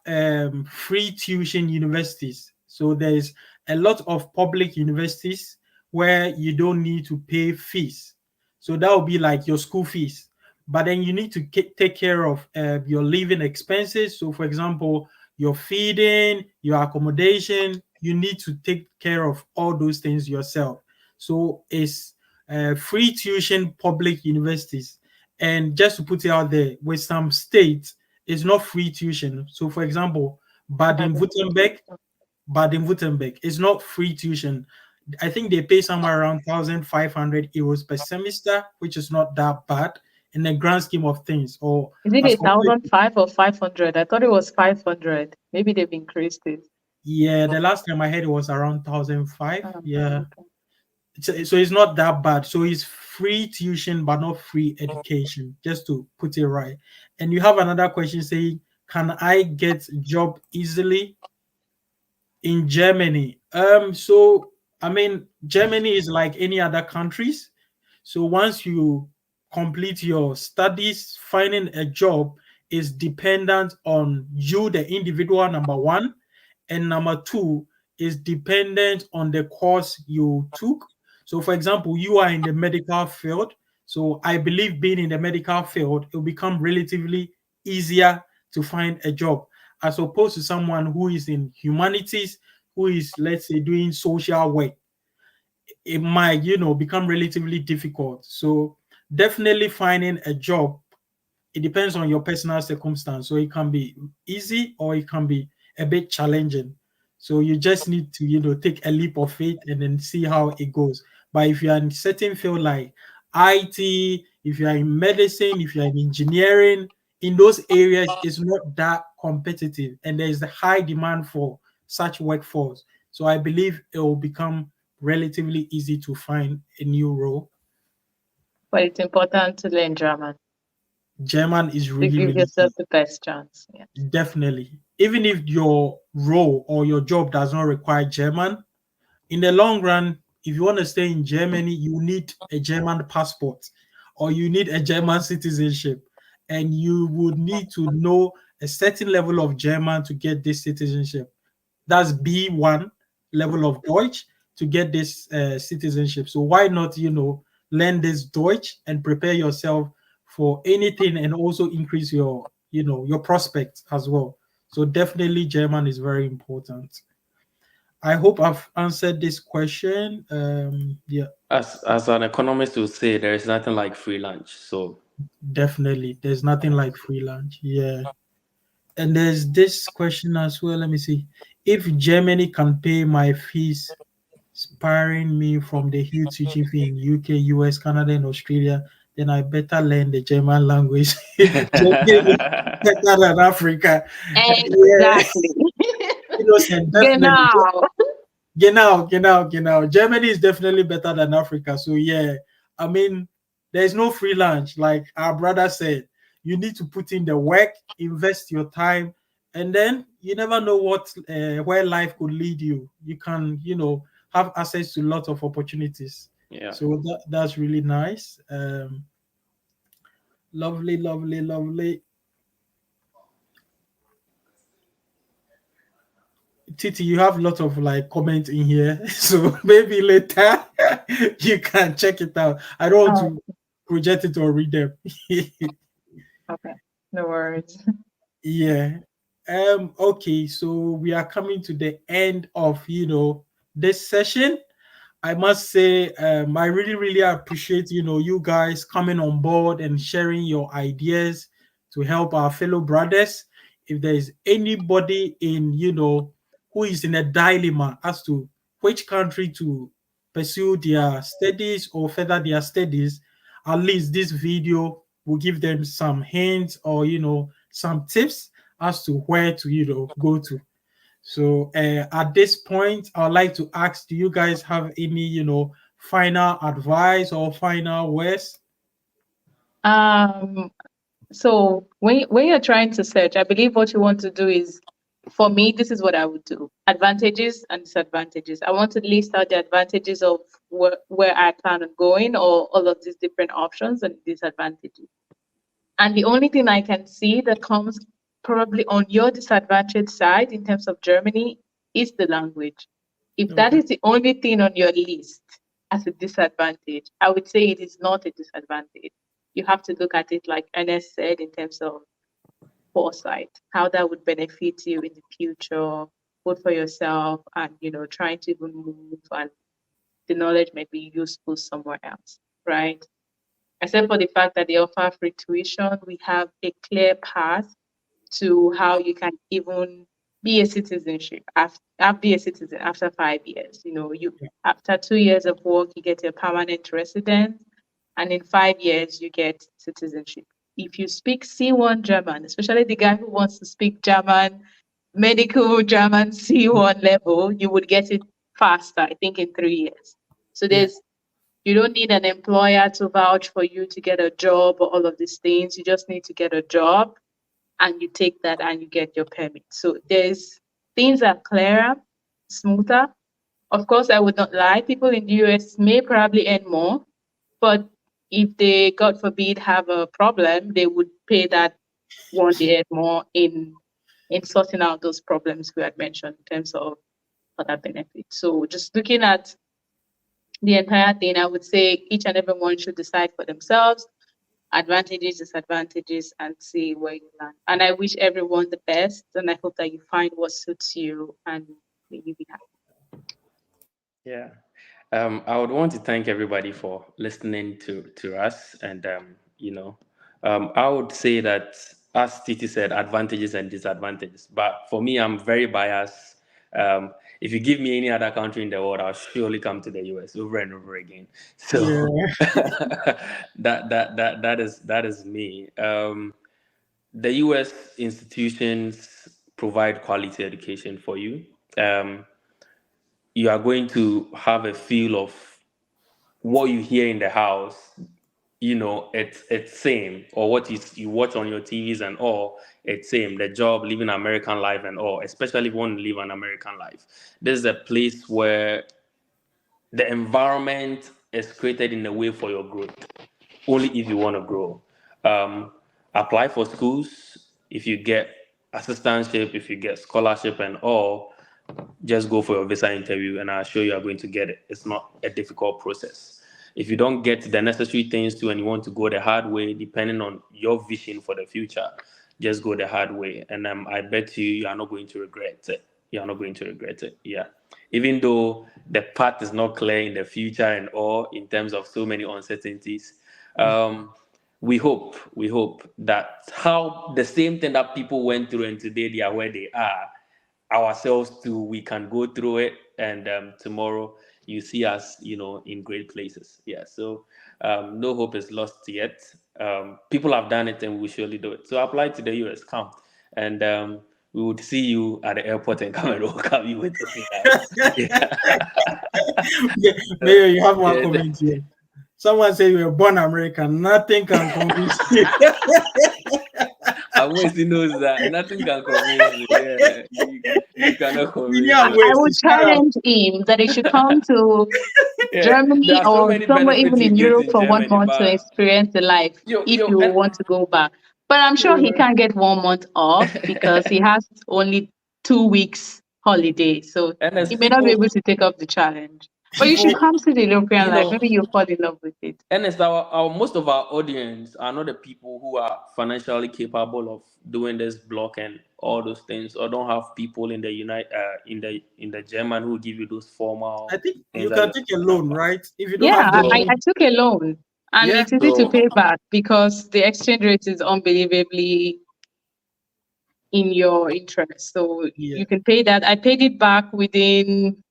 free tuition universities. So there's a lot of public universities where you don't need to pay fees. So that will be like your school fees. But then you need to take care of your living expenses. So, for example, your feeding, your accommodation, you need to take care of all those things yourself. So it's free tuition public universities. And just to put it out there, with some states, it's not free tuition. So, for example, Baden-Württemberg, Baden-Württemberg is not free tuition. I think they pay somewhere around 1,500 euros per semester, which is not that bad in the grand scheme of things. Or Is it as a compared, 1,005 or 500? I thought it was 500. Maybe they've increased it. yeah, the last time I heard it was around 1,005. Yeah, Okay. so it's not that bad. So it's free tuition, but not free education, just to put it right. And you have another question saying, can I get job easily in Germany? So I mean, Germany is like any other countries. So once you complete your studies, finding a job is dependent on you, the individual, number one, and number two is dependent on the course you took. So, for example, you are in the medical field. So, I believe being in the medical field, it will become relatively easier to find a job as opposed to someone who is in humanities, who is, let's say, doing social work. It might, become relatively difficult. So, definitely finding a job, it depends on your personal circumstance. So it can be easy or it can be a bit challenging. So you just need to, take a leap of faith and then see how it goes. But if you're in certain field like IT, if you're in medicine, if you're in engineering, in those areas, it's not that competitive and there is a high demand for such workforce. So I believe it will become relatively easy to find a new role. But it's important to learn German German is to really, give really yourself the best chance. Yeah. definitely. Even if your role or your job does not require German, in the long run, if you want to stay in Germany, you need a German passport or you need a German citizenship. And you would need to know a certain level of German to get this citizenship. That's B1 level of Deutsch to get this citizenship. So why not, learn this Deutsch and prepare yourself for anything and also increase your, your prospects as well. So definitely German is very important. I hope I've answered this question. Yeah, As an economist would say, there is nothing like free lunch. So definitely. There's nothing like free lunch. Yeah. And there's this question as well. Let me see. If Germany can pay my fees, sparing me from the huge teaching fee in UK, US, Canada, and Australia, then I better learn the German language. Germany is better than Africa. Yeah, Exactly. innocent, definitely. Genau. Genau. Germany is definitely better than Africa. So yeah, I mean, there's no free lunch. Like our brother said, you need to put in the work, invest your time, and then you never know where life could lead you. You can, have access to lots of opportunities. yeah. So that's really nice. Lovely. Titi, you have a lot of like comments in here, so maybe later you can check it out. I don't want Oh, to project it or read them. okay. No worries. Yeah. Okay, so we are coming to the end of this session. I must say, I really, really appreciate you guys coming on board and sharing your ideas to help our fellow brothers. If there is anybody in who is in a dilemma as to which country to pursue their studies or further their studies, at least this video will give them some hints or some tips as to where to go to. So at this point, I'd like to ask, do you guys have any final advice or final words? So when you're trying to search, I believe what you want to do is, for me, this is what I would do: advantages and disadvantages. I want to list out the advantages of where I plan on going, or all of these different options, and disadvantages. And the only thing I can see that comes probably on your disadvantaged side in terms of Germany is the language. If that Okay. is the only thing on your list as a disadvantage, I would say it is not a disadvantage. You have to look at it, like Ernest said, in terms of foresight, how that would benefit you in the future, both for yourself and trying to even move, and the knowledge may be useful somewhere else, right? Except for the fact that they offer free tuition, we have a clear path to how you can even be a citizenship after be a citizen after 5 years. You after 2 years of work, you get a permanent residence, and in 5 years you get citizenship. If you speak C1 German, especially the guy who wants to speak German, medical German C1 level, you would get it faster, I think in 3 years. So Yeah. you don't need an employer to vouch for you to get a job or all of these things. You just need to get a job, and you take that and you get your permit. So things are clearer, smoother. Of course, I would not lie. People in the US may probably earn more, but if they, God forbid, have a problem, they would pay that one they earn more in sorting out those problems we had mentioned in terms of other benefits. So just looking at the entire thing, I would say each and everyone should decide for themselves advantages, disadvantages, and see where you land. And I wish everyone the best, and I hope that you find what suits you, and may you be happy. Yeah. I would want to thank everybody for listening to us. And, I would say that, as Titi said, advantages and disadvantages. But for me, I'm very biased. If you give me any other country in the world, I'll surely come to the US over and over again. Yeah. So that is me. The US institutions provide quality education for you. Um, you are going to have a feel of what you hear in the house. It's same, or what you watch on your TVs and all. It's same. The job, living American life and all, especially if you want to live an American life. This is a place where the environment is created in a way for your growth, only if you want to grow. um, Apply for schools. If you get assistantship, if you get scholarship and all, just go for your visa interview, and I assure you are going to get it. It's not a difficult process. If you don't get the necessary things to, and you want to go the hard way, depending on your vision for the future, just go the hard way. And I bet you are not going to regret it. You are not going to regret it. Yeah. Even though the path is not clear in the future and all, in terms of so many uncertainties, we hope that how the same thing that people went through and today they are where they are, ourselves too, we can go through it, and tomorrow you see us in great places. Yeah. So no hope is lost yet. People have done it, and we will surely do it. So apply to the US, come, and we would see you at the airport and come and welcome you with open arms. Yeah. Yeah, Mayor, you have one Yeah, comment here. Someone said you were born American. Nothing can convince you. Amwesi knows that nothing can convince you. Yeah, you cannot convince Yeah, me. I wait, would shut up. challenge him that he should come to Yeah, there Germany are so or many somewhere benefits even you in get Europe in for one Germany, month to but experience the life if yo, you and want to go back. But I'm sure he can't get 1 month off because he has only 2 weeks holiday. So and as he may not be able people, to take up the challenge. But you should people, come to the European you life. know, Maybe you'll fall in love with it. and as our most of our audience are not the people who are financially capable of doing this block and all those things, or don't have people in the in the German who give you those I formal think things you that can you're take a talking loan, about. right? If you don't Yeah, have the I, So, money. I took a loan and Yeah. it's easy to so pay back because the exchange rate is unbelievably in your interest. So Yeah. you can pay that. I paid it back within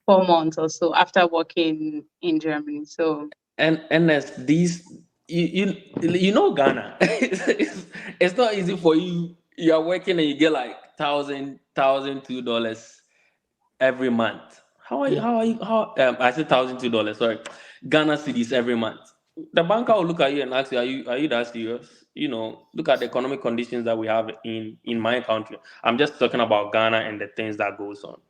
4 months or so after working in Germany. So and as these you know Ghana. It's not easy for you. You are working and you get like $2,000 every month. How are you? Yeah. How are you? How I said $2,000. Sorry, Ghana cedis every month. The banker will look at you and ask you, "Are you that serious?" Look at the economic conditions that we have in my country. I'm just talking about Ghana and the things that goes on,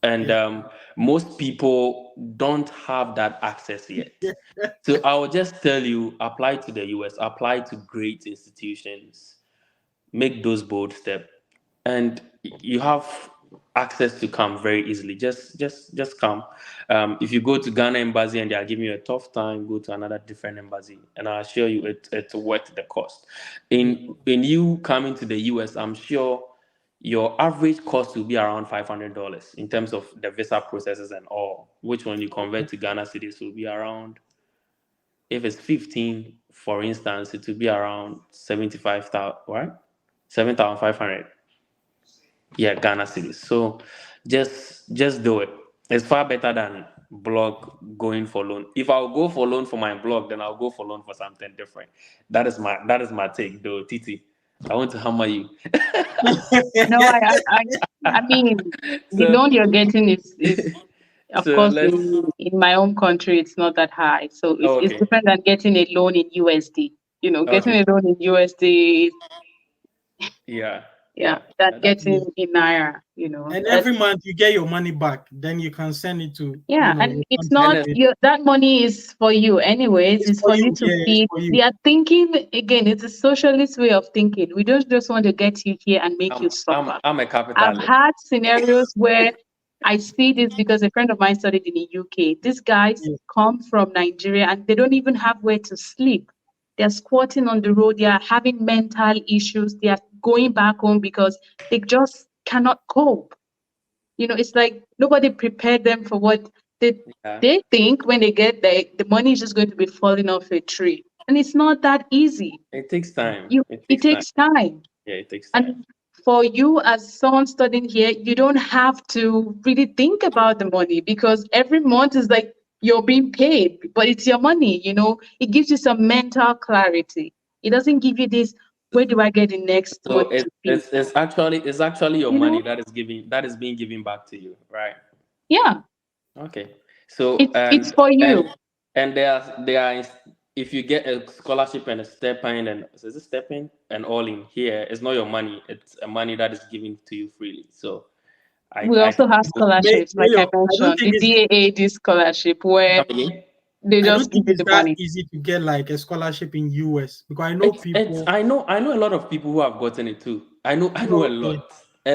and Yeah. most people don't have that access yet. Yeah. So I will just tell you, apply to the US, apply to great institutions, make those bold steps, and you have access to come very easily. Just come. If you go to Ghana embassy and they are giving you a tough time, go to another different embassy, and I assure you, it's worth the cost. Yeah. In you coming to the US, I'm sure your average cost will be around $500 in terms of the visa processes and all. Which when you convert to Ghana cedis will be around, if it's 15, for instance, it will be around 75,000, right? 7,500. Yeah, Ghana cedis. So just do it. It's far better than blog going for loan. If I'll go for loan for my blog, then I'll go for loan for something different. That is my take though, Titi. I want to hammer you. No, I mean, the So loan you're getting is of so course let's in my own country it's not that high, so oh, it's okay. different than getting a loan in USD. Getting Okay. a loan in USD, Yeah. yeah, Yeah. than Yeah. That getting in naira. And That, every month you get your money back, then you can send it to, yeah, your and it's country not and straight. that money is for you anyways. It's It's for for you you. to Yeah, it's feed. for you. They are thinking again. It's a socialist way of thinking. We don't just want to get you here and make I'm you I'm suffer. I'm a I've capitalist. had scenarios where I see this because a friend of mine studied in the UK. These guys Yeah. come from Nigeria and they don't even have where to sleep. They're squatting on the road. They are having mental issues. They are going back home because they just cannot cope. It's like nobody prepared them for what they Yeah. they think when they get there, the money is just going to be falling off a tree. And it's not that easy. It takes time. It It takes time. takes time. Yeah, it takes time. And for you as someone studying here, you don't have to really think about the money because every month is like you're being paid, but it's your money. It gives you some mental clarity. It doesn't give you this, where do I get the next So money it, to feed? it's actually your You money know? that is being given back to you, right? Yeah. Okay. So It's for you. and there are if you get a scholarship and a stipend and so is it stipend and all in here, it's not your money. It's a money that is given to you freely. So We I also tell have people scholarships, like I Mayor, I don't mentioned, think the DAAD scholarship where come again. they I don't just give think you it's the that money. easy to get like a scholarship in US because I know It's people. I know a lot of people who have gotten it too. I know Oh, a okay.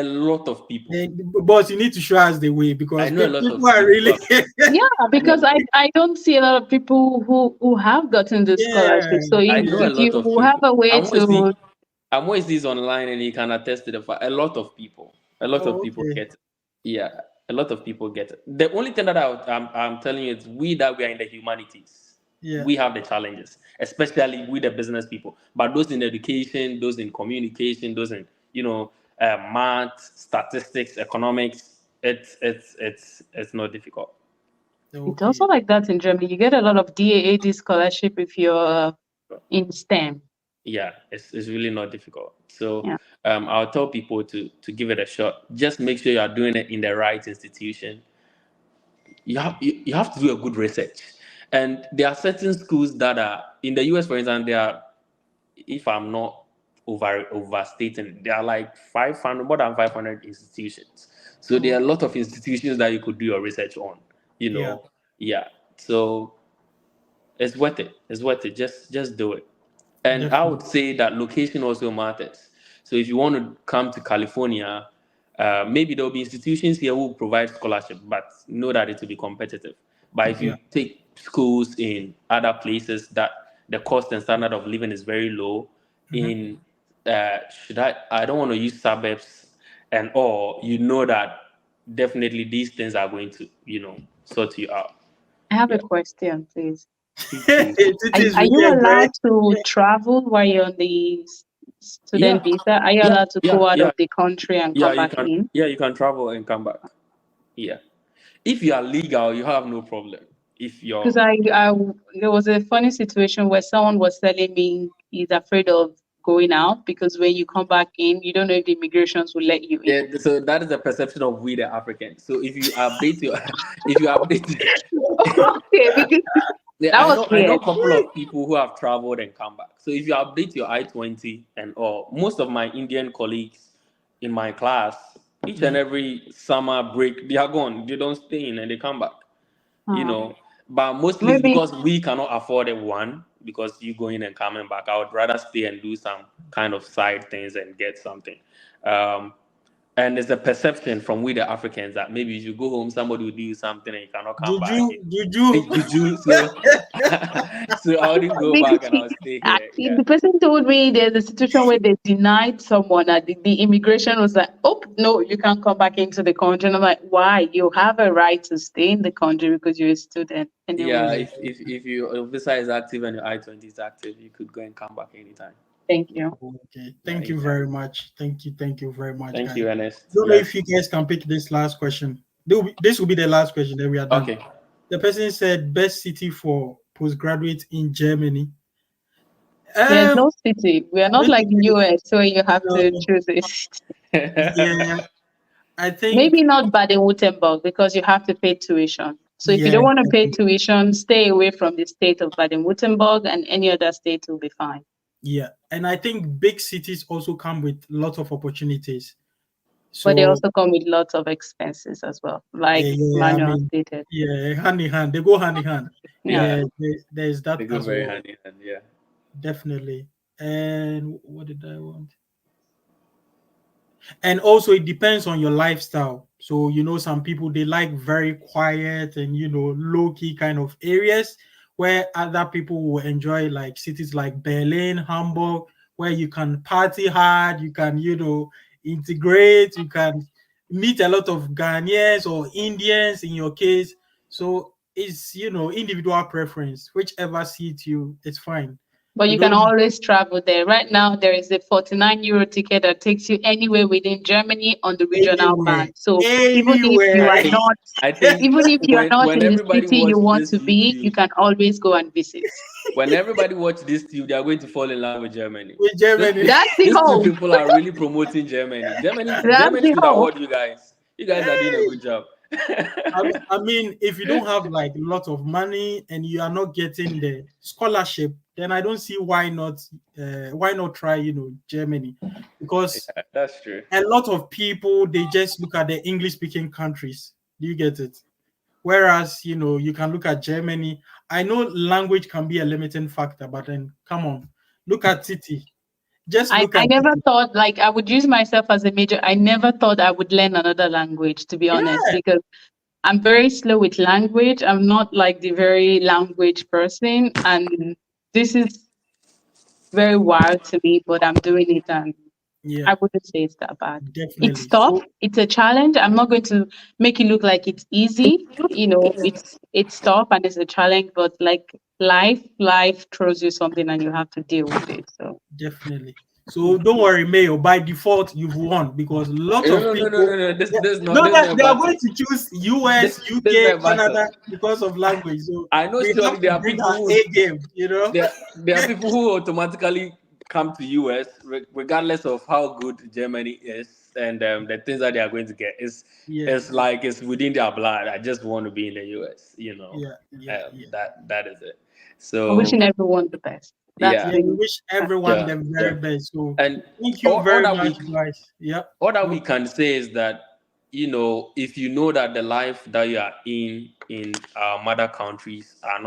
lot of people. But you need to show us the way I because know a lot people of are people who really. have Yeah, I know because I don't see a lot of people who have gotten the Yeah. scholarship. So I if know a Yeah. if you lot of have people. a way I'm always to, see I'm always this online and you can attest to the fact a lot of people. A lot of Oh, people okay. get it. Yeah, a lot of people get it. The only thing that I'm telling you is we that we are in the humanities, Yeah. we have the challenges, especially with the business people. But those in education, those in communication, those in math, statistics, economics, it's not difficult. it's also Okay. like that in Germany. You get a lot of DAAD scholarship if you're in STEM. Yeah, it's really not difficult. So Yeah. I'll tell people to give it a shot. Just make sure you are doing it in the right institution. You have to do a good research, and there are certain schools that are in the US, for instance. There are, if I'm not overstating, there are like 500, more than 500 institutions. So there Oh, are a lot of institutions that you could do your research on. You yeah. know, yeah. So it's worth it. It's worth it. Just do it. And I would Definitely. say that location also matters. So if you want to come to California, maybe there will be institutions here who provide scholarship, but know that it will be competitive. But if Yeah. you take schools in other places that the cost and standard of living is very low, Mhm. in should I don't want to use suburbs and all, that definitely these things are going to sort you out. I have a Yeah. question, please. Titi. It Are, is are really you enjoying. allowed to travel while you're on the Yeah, student visa? Are you yeah, allowed to yeah, go out yeah. of the country and Yeah, come you back can. in? Yeah, you can travel and come back. Yeah, if you are legal, you have no problem. if Because you're there was a funny situation where someone was telling me he's afraid of going out because when you come back in, you don't know if the immigrations will let you in. yeah, so that is the perception of we the Africans. So if you update your if you update Okay, because yeah, that was I know a weird. couple of people who have traveled and come back. So if you update your I-20 and all, most of my Indian colleagues in my class, each and every summer break, they are gone. They don't stay in and they come back. You Hmm. know. But mostly it's Maybe, because we cannot afford it, one, because you going and coming back. I would rather stay and do some kind of side things and get something. Um, and there's a perception from we the Africans that maybe if you go home, somebody will do you something and you cannot come back. Juju. Juju. So, so I wouldn't go back because and I'll stay here. actually, Yeah, the person told me there's a situation where they denied someone that the immigration was like, oh, no, you can't come back into the country. And I'm like, why? You have a right to stay in the country because you're a student. yeah. Anyway, If your visa is active and your I-20 is active, you could go and come back anytime. thank you. Okay, Yeah, thank you very much. Thank you very much, thank guys. you, I Ernest. don't know Yeah. if you guys can pick this last question. This will be the last question, then we are done. Okay. The person said best city for postgraduate in Germany. There's Um, no city. We are not like the basically, US, so you have to no, choose it. yeah, I think Maybe not Baden-Württemberg because you have to pay tuition. So if you yeah, don't want to pay tuition, stay away from the state of Baden-Württemberg and any other state will be fine. yeah, and I think big cities also come with lots of opportunities. But they So also come with lots of expenses as well, like yeah, I Manuel mean, stated. yeah, hand in hand, they go hand in hand. Yeah. Yeah, Yeah, there's that they go as very well, hand in hand. Yeah. definitely. And what did I want? And also it depends on your lifestyle. So some people, they like very quiet and low-key kind of areas, where other people will enjoy like cities like Berlin, Hamburg, where you can party hard, you can integrate, you can meet a lot of Ghanaians or Indians in your case. So it's individual preference, whichever suits you, it's fine. But You you can don't need always travel there. Right now, there is a 49 euro ticket that takes you anywhere within Germany on the regional anywhere, band. So even if you anywhere. are I think not, I think even if you're not when in the everybody city you watch want this to be, you YouTube, can always go and visit. when everybody watch this tube, they are going to fall in love with Germany. With This Germany. That's the these two hope. people are really promoting Germany. That's Germany the should hope. award you guys. You guys are doing a good job. I mean, if you don't have like a lot of money and you are not getting the scholarship, then I don't see why not try Germany, because Yeah, that's true. a lot of people, they just look at the English speaking countries. Do you get it? Whereas you can look at Germany. I know language can be a limiting factor, but then come on, look at Titi. Just look I at never Titi. thought like I would use myself as a major. I never thought I would learn another language, to be honest, Yeah, because I'm very slow with language. I'm not like the very language person. And this is very wild to me, but I'm doing it and yeah, I wouldn't say it's that bad. It's definitely. tough. So It's a challenge. I'm not going to make it look like it's easy. It's tough and it's a challenge, but like life throws you something and you have to deal with it. So definitely. So don't worry, Mayo. By default, you've won, because lots No, of no, no, no, people, no, no. yeah, Not no, this that not they are battle. going to choose This US, this UK, not battle. Canada because of language. So I know we have surely to there are bring people our who A game. there are people who automatically come to US regardless of how good Germany is, and the things that they are going to get is Yeah, it's like it's within their blood. I just want to be in the US. yeah, yeah, yeah, That is it. I'm wishing So everyone the best. That's yeah, yeah. We really wish everyone yeah, the very yeah. best. So And thank you all very that much, we guys. Yeah. all that Go. we can say is that if you know that the life that you are in our mother countries are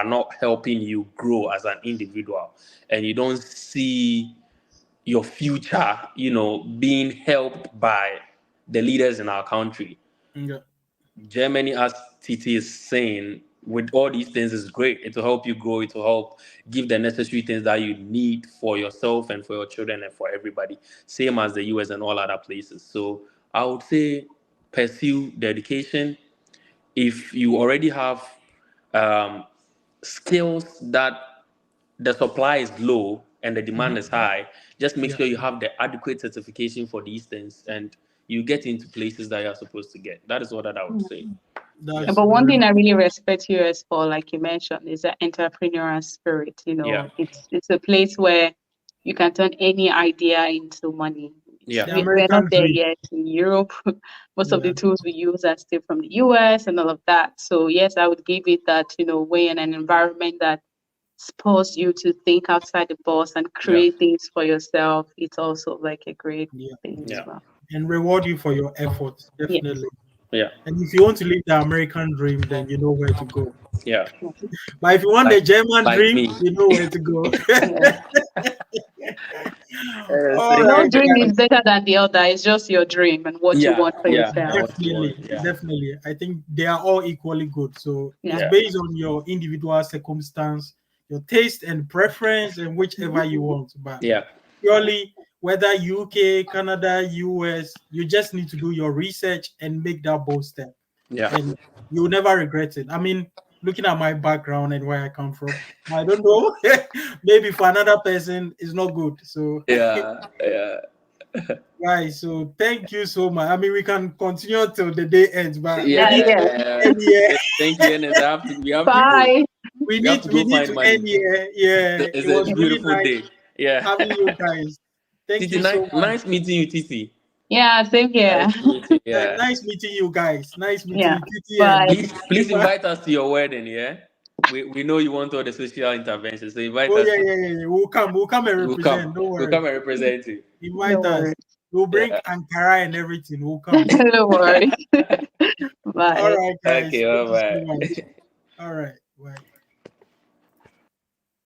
not helping you grow as an individual, and you don't see your future being helped by the leaders in our country. Yeah, Germany, as Titi is saying, with all these things is great. It will help you grow. It will help give the necessary things that you need for yourself and for your children and for everybody. Same as the US and all other places. So I would say pursue the education. If you already have um, skills that the supply is low and the demand mhm, is high, just make yeah. sure you have the adequate certification for these things and you get into places that you're supposed to get. That is what I would say. That's But one very thing I really respect US for, like you mentioned, is the entrepreneurial spirit. Yeah. It's a place where you can turn any idea into money. Yeah. the We're not American there dream. yet in Europe. Most of Yeah, the tools we use are still from the US and all of that. So yes, I would give it that, way in an environment that spurs you to think outside the box and Yeah. create things for yourself. It's also like a great yeah, thing as Yeah. well. and reward you for your efforts, Yes. definitely. Yeah. And if you want to live the American dream, then you know where to go. Yeah. But if you want the Like German like dream, me. you know where to go. Yeah. All Thank No right, you. dream is guys. better than the other. It's just your dream and what you Yeah. want for Yeah. yourself. And what you Definitely, want. Yeah. definitely. I think they are all equally good. So it's Yeah. Yeah. based on your individual circumstance, your taste and preference, and whichever you want. But Yeah. purely whether UK, Canada, US, you just need to do your research and make that bold step. Yeah. And you'll never regret it. I mean, looking at my background and where I come from, I don't know. Maybe for another person, it's not good. So, Yeah. Yeah. guys, so thank you so much. I mean, we can continue till the day ends, but we need to Yeah. Yeah. end here. Thank you, Ernest. We have to go. Bye. We have to We go need find to money. end here. Yeah, It's it a was really beautiful nice day. Yeah. having you guys. Thank Titi, you nice, so much. nice meeting you, Titi. Yeah, same here. Nice to meet you. Yeah. Nice meeting you guys. Nice meeting Yeah. you, Titi and Bye. Please invite us to your wedding. Yeah. We know you want all the social interventions, so invite Oh us. yeah, yeah, yeah. We'll come. We'll come and We'll come. represent. Don't We'll worry. come and represent you. No Invite us. worries. We'll bring Yeah. Ankara and everything. We'll come. No worries. All Bye. right, guys. Okay. Thank you so Bye much. bye. All right. Bye.